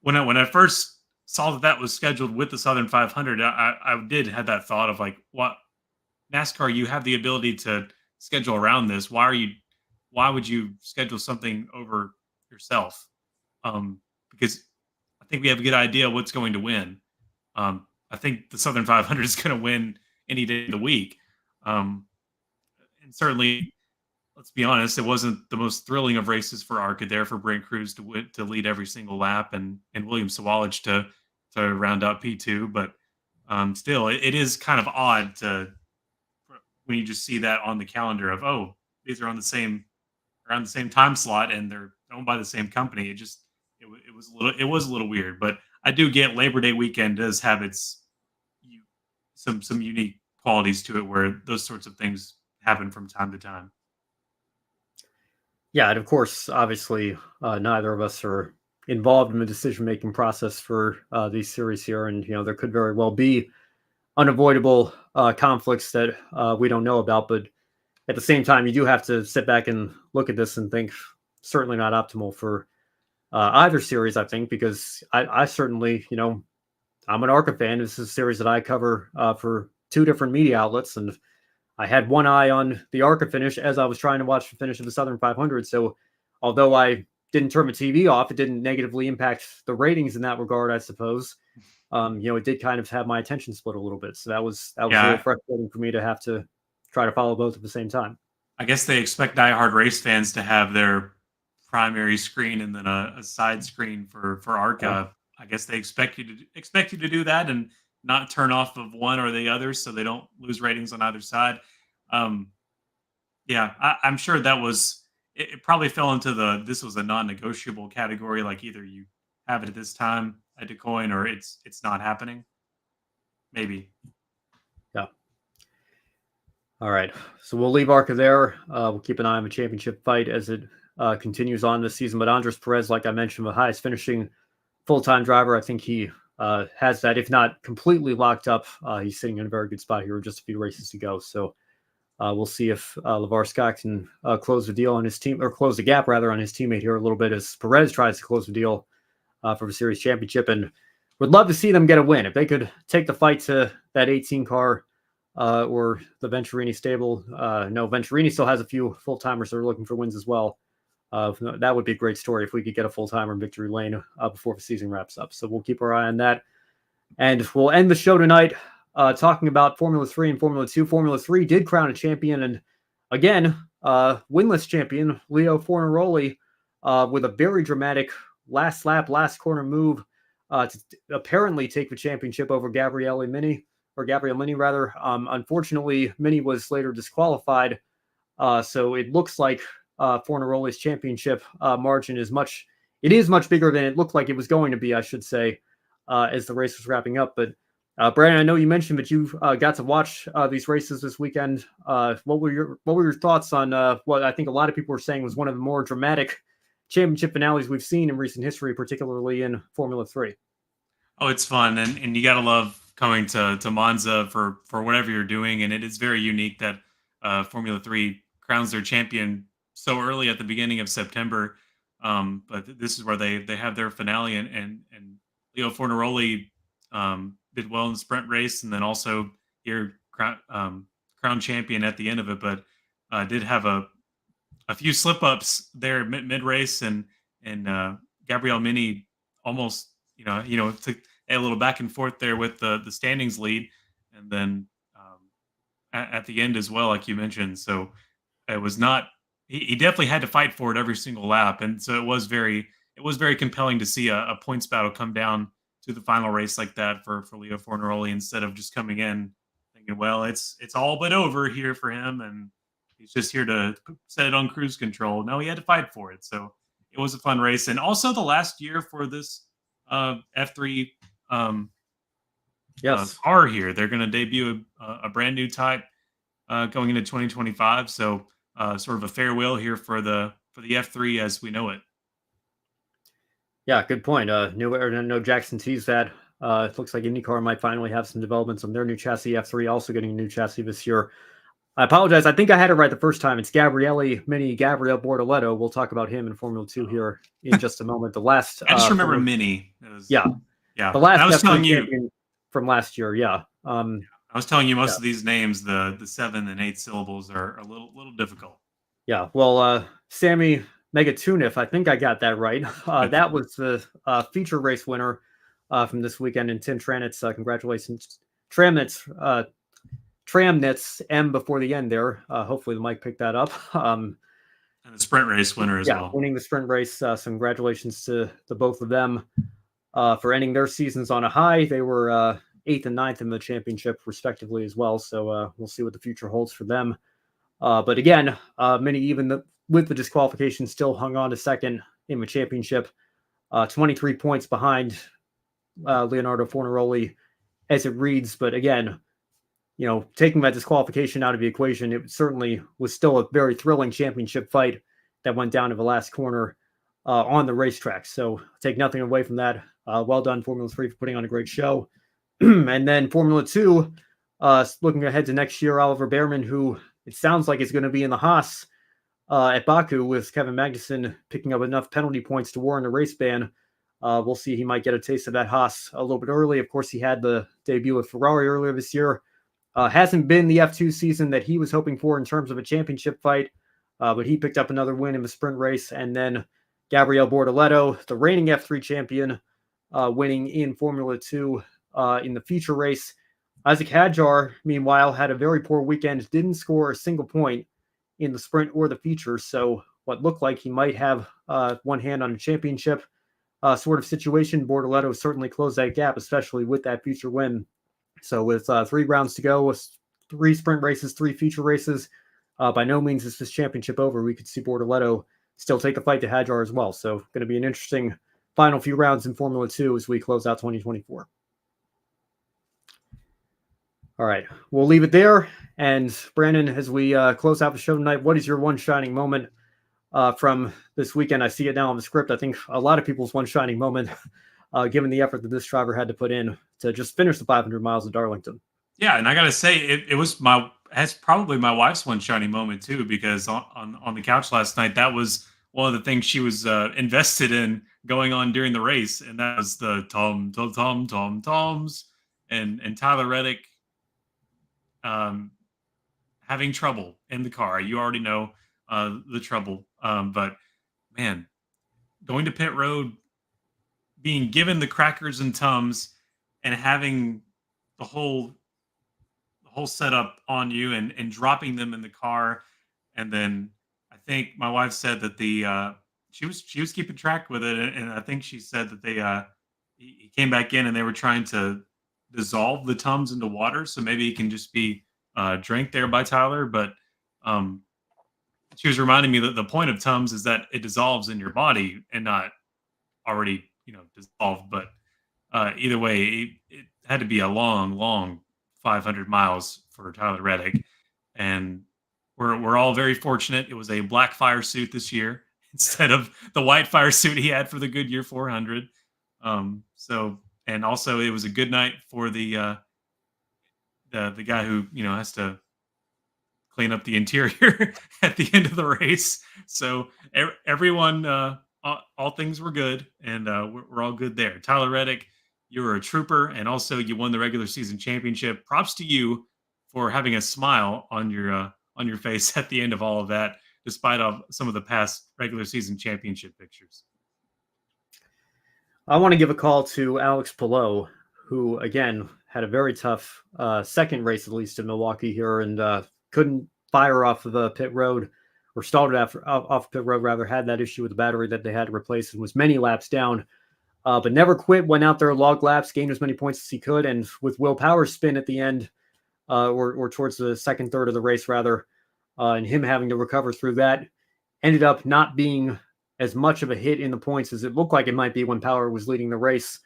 when I first saw that was scheduled with the Southern 500, I did have that thought of like, what, NASCAR, you have the ability to schedule around this. Why would you schedule something over yourself? Because I think we have a good idea what's going to win. I think the Southern 500 is going to win any day of the week. And certainly, let's be honest, it wasn't the most thrilling of races for ARCA there for Brent Cruz to lead every single lap and William Sawalich to round out P2. But still, it is kind of odd when you just see that on the calendar of, oh, these are around the same time slot and they're owned by the same company. It was a little weird. But I do get Labor Day weekend does have some unique qualities to it where those sorts of things happen from time to time. Yeah, and of course, obviously, neither of us are involved in the decision-making process for these series here, and there could very well be unavoidable conflicts that we don't know about. But at the same time, you do have to sit back and look at this and think certainly not optimal for either series. I think because I certainly, I'm an ARCA fan. This is a series that I cover for two different media outlets, and I had one eye on the ARCA finish as I was trying to watch the finish of the Southern 500. So although I didn't turn the TV off, it didn't negatively impact the ratings in that regard, I suppose. It did kind of have my attention split a little bit. So that was a little frustrating for me to have to try to follow both at the same time. I guess they expect diehard race fans to have their primary screen and then a side screen for ARCA. Yeah. I guess they expect you to do that and not turn off of one or the other so they don't lose ratings on either side. I'm sure that was it probably fell into this was a non-negotiable category, like either you have it at this time at DuQuoin or it's not happening. Maybe. Yeah. All right. So we'll leave ARCA there. We'll keep an eye on the championship fight as it continues on this season. But Andres Perez, like I mentioned, the highest finishing full-time driver. I think he has that, if not completely locked up. He's sitting in a very good spot here with just a few races to go. So we'll see if LeVar Scott can close the deal on his team, or close the gap rather on his teammate here a little bit as Perez tries to close the deal for the series championship. And would love to see them get a win. If they could take the fight to that 18 car or the Venturini stable. No, Venturini still has a few full-timers that are looking for wins as well. That would be a great story if we could get a full-timer in victory lane before the season wraps up. So we'll keep our eye on that. And we'll end the show tonight talking about Formula 3 and Formula 2. Formula 3 did crown a champion, and again, winless champion, Leo Fornaroli, with a very dramatic last lap, last corner move to apparently take the championship over Gabriele Mini. Unfortunately, Mini was later disqualified, so it looks like Fornaroli's championship margin is much bigger than it looked like it was going to be, I should say, as the race was wrapping up. But Brandon, I know you mentioned that you got to watch these races this weekend. What were your thoughts on what I think a lot of people were saying was one of the more dramatic championship finales we've seen in recent history, particularly in Formula 3? Oh, it's fun, and you gotta love coming to Monza for whatever you're doing, and it is very unique that Formula 3 crowns their champion so early at the beginning of September. But this is where they have their finale, and Leo Fornaroli did well in the sprint race, and then also here crown champion at the end of it. But did have a a few slip ups there mid race, and Gabrielle Mini almost took a little back and forth there with the standings lead, and then at the end as well, like you mentioned. So it was not. He definitely had to fight for it every single lap, and so it was very compelling to see a points battle come down to the final race like that for Leo Fornaroli, instead of just coming in thinking, well, it's all but over here for him, and he's just here to set it on cruise control. No, he had to fight for it. So it was a fun race, and also the last year for this F3 car here. They're going to debut a brand new type going into 2025. So sort of a farewell here for the F3 as we know it. Yeah, good point. No Jackson teased that. It looks like IndyCar might finally have some developments on their new chassis. F3 also getting a new chassis this year. I apologize. I think I had it right the first time. It's Gabriele Mini Gabriele Bortoletto. We'll talk about him in Formula 2 here in just a moment. The last I just remember Mini. Yeah. The last I was telling you from last year. Yeah. I was telling you most of these names, the 7 and 8 syllables are a little difficult. Yeah. Well, Sammy Megatunif, I think I got that right. That was the feature race winner from this weekend, and Tim Tranitz. Congratulations, Tramnitz, M before the end there. Hopefully the mic picked that up. And the sprint race winner as well. Winning the sprint race. So congratulations to the both of them for ending their seasons on a high. They were 8th and 9th in the championship respectively as well. So we'll see what the future holds for them. But again, Mini, even with the disqualification, still hung on to second in the championship, 23 points behind Leonardo Fornaroli as it reads. But again, taking that disqualification out of the equation, it certainly was still a very thrilling championship fight that went down to the last corner on the racetrack. So take nothing away from that. Well done, Formula 3, for putting on a great show. And then Formula 2, looking ahead to next year, Oliver Behrman, who it sounds like is going to be in the Haas at Baku with Kevin Magnussen picking up enough penalty points to warrant a race ban. We'll see. He might get a taste of that Haas a little bit early. Of course, he had the debut with Ferrari earlier this year. Hasn't been the F2 season that he was hoping for in terms of a championship fight, but he picked up another win in the sprint race. And then Gabriele Bortoletto, the reigning F3 champion, winning in Formula 2 in the feature race. Isaac Hadjar, meanwhile, had a very poor weekend, didn't score a single point in the sprint or the feature. So what looked like he might have one hand on a championship sort of situation. Bortoletto certainly closed that gap, especially with that feature win. So with 3 rounds to go, with 3 sprint races, 3 feature races, by no means is this championship over. We could see Bortoletto still take the fight to Hadjar as well. So going to be an interesting final few rounds in Formula 2 as we close out 2024. All right, we'll leave it there. And Brandon, as we close out the show tonight, what is your one shining moment from this weekend? I see it now on the script. I think a lot of people's one shining moment, given the effort that this driver had to put in to just finish the 500 miles of Darlington. Yeah, and I got to say, it was that's probably my wife's one shining moment too, because on the couch last night, that was one of the things she was invested in going on during the race, and that was the toms, and Tyler Reddick having trouble in the car. You already know the trouble, but man, going to pit road, being given the crackers and Tums, and having the whole setup on you, and dropping them in the car, and then I think my wife said that she was keeping track with it, and I think she said that he came back in and they were trying to dissolve the Tums into water, so maybe he can just be drank there by Tyler. But she was reminding me that the point of Tums is that it dissolves in your body and not already dissolved. But either way, it had to be a long 500 miles for Tyler Reddick, and we're all very fortunate. It was a black fire suit this year instead of the white fire suit he had for the Goodyear 400. So, and also it was a good night for the guy who has to clean up the interior at the end of the race. So everyone, all things were good, and we're all good there. Tyler Reddick, you were a trooper, and also you won the regular season championship. Props to you for having a smile on your face at the end of all of that. despite some of the past regular season championship pictures. I want to give a call to Alex Palou, who, again, had a very tough second race, at least in Milwaukee here, and couldn't fire off of the pit road, or stalled off pit road, rather, had that issue with the battery that they had to replace and was many laps down. But never quit, went out there, logged laps, gained as many points as he could, and with Will Power's spin at the end, or towards the second third of the race, rather, and him having to recover through that, ended up not being as much of a hit in the points as it looked like it might be when Power was leading the race.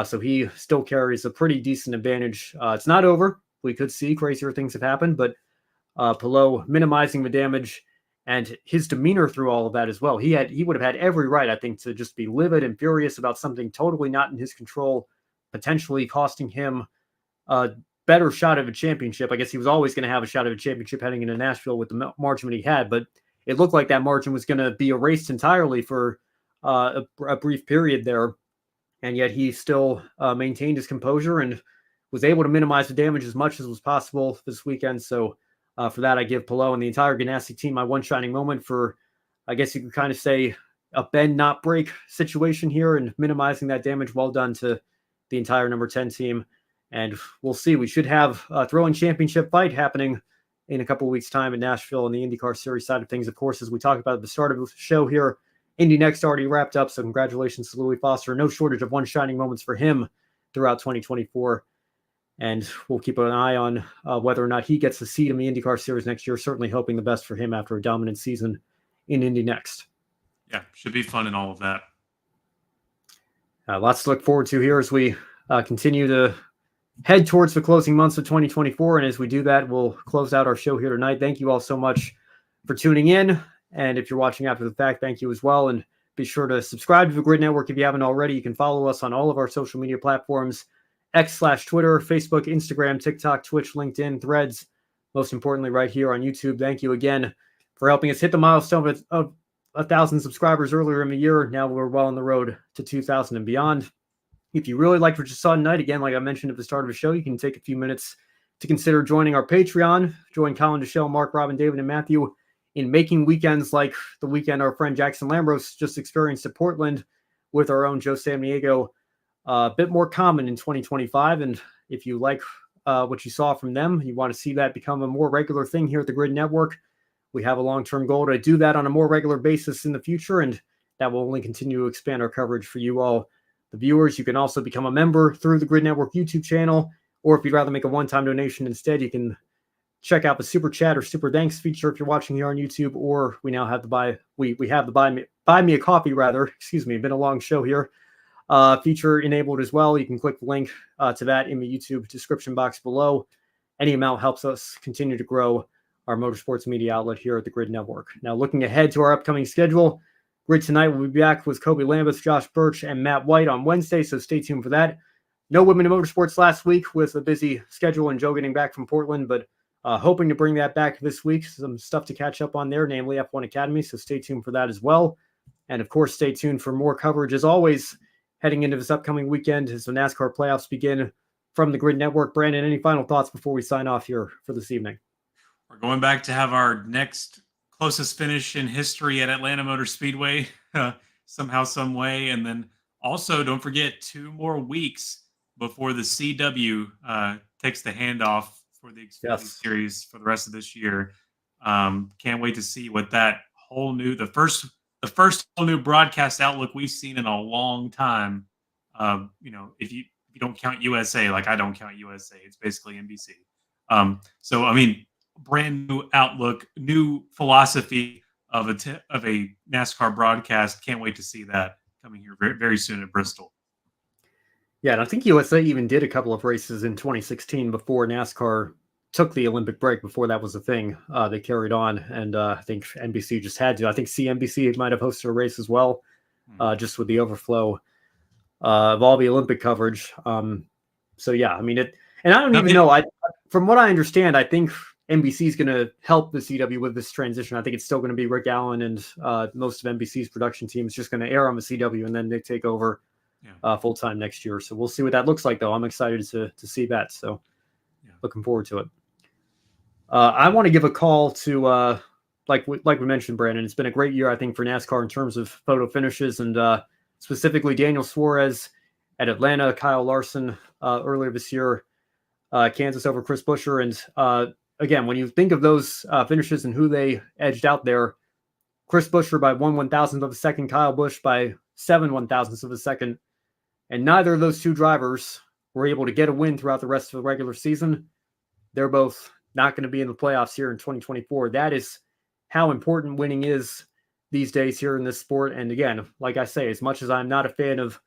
So he still carries a pretty decent advantage. It's not over. We could see crazier things have happened, but Palou minimizing the damage and his demeanor through all of that as well. He would have had every right, I think, to just be livid and furious about something totally not in his control, potentially costing him a better shot at a championship. I guess he was always going to have a shot at a championship heading into Nashville with the margin that he had, but it looked like that margin was going to be erased entirely for a brief period there. And yet he still maintained his composure and was able to minimize the damage as much as was possible this weekend. So for that, I give Palou and the entire Ganassi team my one shining moment for, I guess you could kind of say, a bend, not break situation here and minimizing that damage. Well done to the entire number 10 team. And we'll see. We should have a thrilling championship fight happening in a couple of weeks' time in Nashville on the IndyCar Series side of things. Of course, as we talked about at the start of the show here, Indy NXT already wrapped up, so congratulations to Louis Foster. No shortage of one shining moments for him throughout 2024. And we'll keep an eye on whether or not he gets a seat in the IndyCar Series next year. Certainly hoping the best for him after a dominant season in Indy NXT. Yeah, should be fun in all of that. Lots to look forward to here as we continue to head towards the closing months of 2024. And as we do that, we'll close out our show here tonight. Thank you all so much for tuning in. And if you're watching after the fact, thank you as well. And be sure to subscribe to the Grid Network if you haven't already. You can follow us on all of our social media platforms, X/Twitter, Facebook, Instagram, TikTok, Twitch, LinkedIn, Threads. Most importantly, right here on YouTube. Thank you again for helping us hit the milestone of 1,000 subscribers earlier in the year. Now we're well on the road to 2,000 and beyond. If you really liked what you saw tonight, again, like I mentioned at the start of the show, you can take a few minutes to consider joining our Patreon. Join Colin, Deshelle, Mark, Robin, David, and Matthew in making weekends like the weekend our friend Jackson Lambros just experienced at Portland with our own Joe Samniego a bit more common in 2025. And if you like what you saw from them, you want to see that become a more regular thing here at the Grid Network, we have a long-term goal to do that on a more regular basis in the future, and that will only continue to expand our coverage for you all, the viewers. You can also become a member through the Grid Network YouTube channel, or if you'd rather make a one-time donation instead, you can check out the Super Chat or Super Thanks feature if you're watching here on YouTube, or we now have the buy me a coffee, rather. Excuse me, been a long show here. Feature enabled as well. You can click the link to that in the YouTube description box below. Any amount helps us continue to grow our motorsports media outlet here at the Grid Network. Now, looking ahead to our upcoming schedule, Grid Tonight will be back with Kobe Lambeth, Josh Birch, and Matt White on Wednesday, so stay tuned for that. No Women in Motorsports last week with a busy schedule and Joe getting back from Portland, but hoping to bring that back this week. Some stuff to catch up on there, namely F1 Academy, so stay tuned for that as well. And, of course, stay tuned for more coverage, as always, heading into this upcoming weekend as the NASCAR playoffs begin from the Grid Network. Brandon, any final thoughts before we sign off here for this evening? We're going back to have our next closest finish in history at Atlanta Motor Speedway somehow, some way. And then also don't forget 2 more weeks before the CW takes the handoff for the Xfinity Series for the rest of this year. Can't wait to see what that whole new, the first whole new broadcast outlook we've seen in a long time. If you don't count USA, like I don't count USA, it's basically NBC. So I mean, brand new outlook, new philosophy of a NASCAR broadcast. Can't wait to see that coming here very, very soon at Bristol. Yeah, and I think USA even did a couple of races in 2016 before NASCAR took the Olympic break, before that was a thing. They carried on, and I think NBC just had to. I think CNBC might have hosted a race as well, just with the overflow of all the Olympic coverage. So, yeah, I mean, and I don't even know. From what I understand, I think NBC is going to help the CW with this transition. I think it's still going to be Rick Allen and most of NBC's production team is just going to air on the CW, and then they take over full-time next year. So we'll see what that looks like, though. I'm excited to see that. So looking forward to it. I want to give a call to like we mentioned, Brandon, it's been a great year, I think, for NASCAR in terms of photo finishes, and specifically Daniel Suarez at Atlanta, Kyle Larson earlier this year, Kansas over Chris Buescher. And again, when you think of those finishes and who they edged out there, Chris Buescher by 1/1000th of a second, Kyle Busch by 7/1000ths of a second. And neither of those two drivers were able to get a win throughout the rest of the regular season. They're both not going to be in the playoffs here in 2024. That is how important winning is these days here in this sport. And again, like I say, as much as I'm not a fan of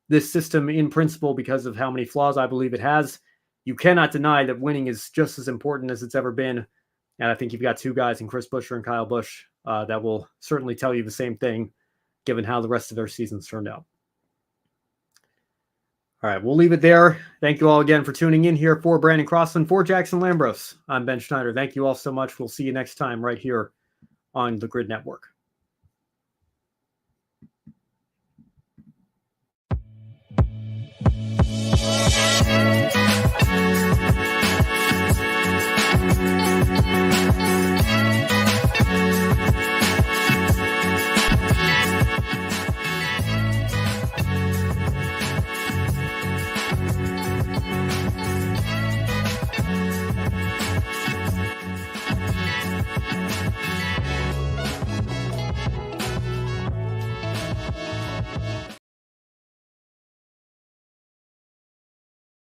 this system in principle because of how many flaws I believe it has, you cannot deny that winning is just as important as it's ever been. And I think you've got two guys in Chris Buescher and Kyle Busch that will certainly tell you the same thing, given how the rest of their seasons turned out. All right, we'll leave it there. Thank you all again for tuning in here. For Brandon Crossland, for Jackson Lambros, I'm Ben Schneider. Thank you all so much. We'll see you next time right here on the Grid Network.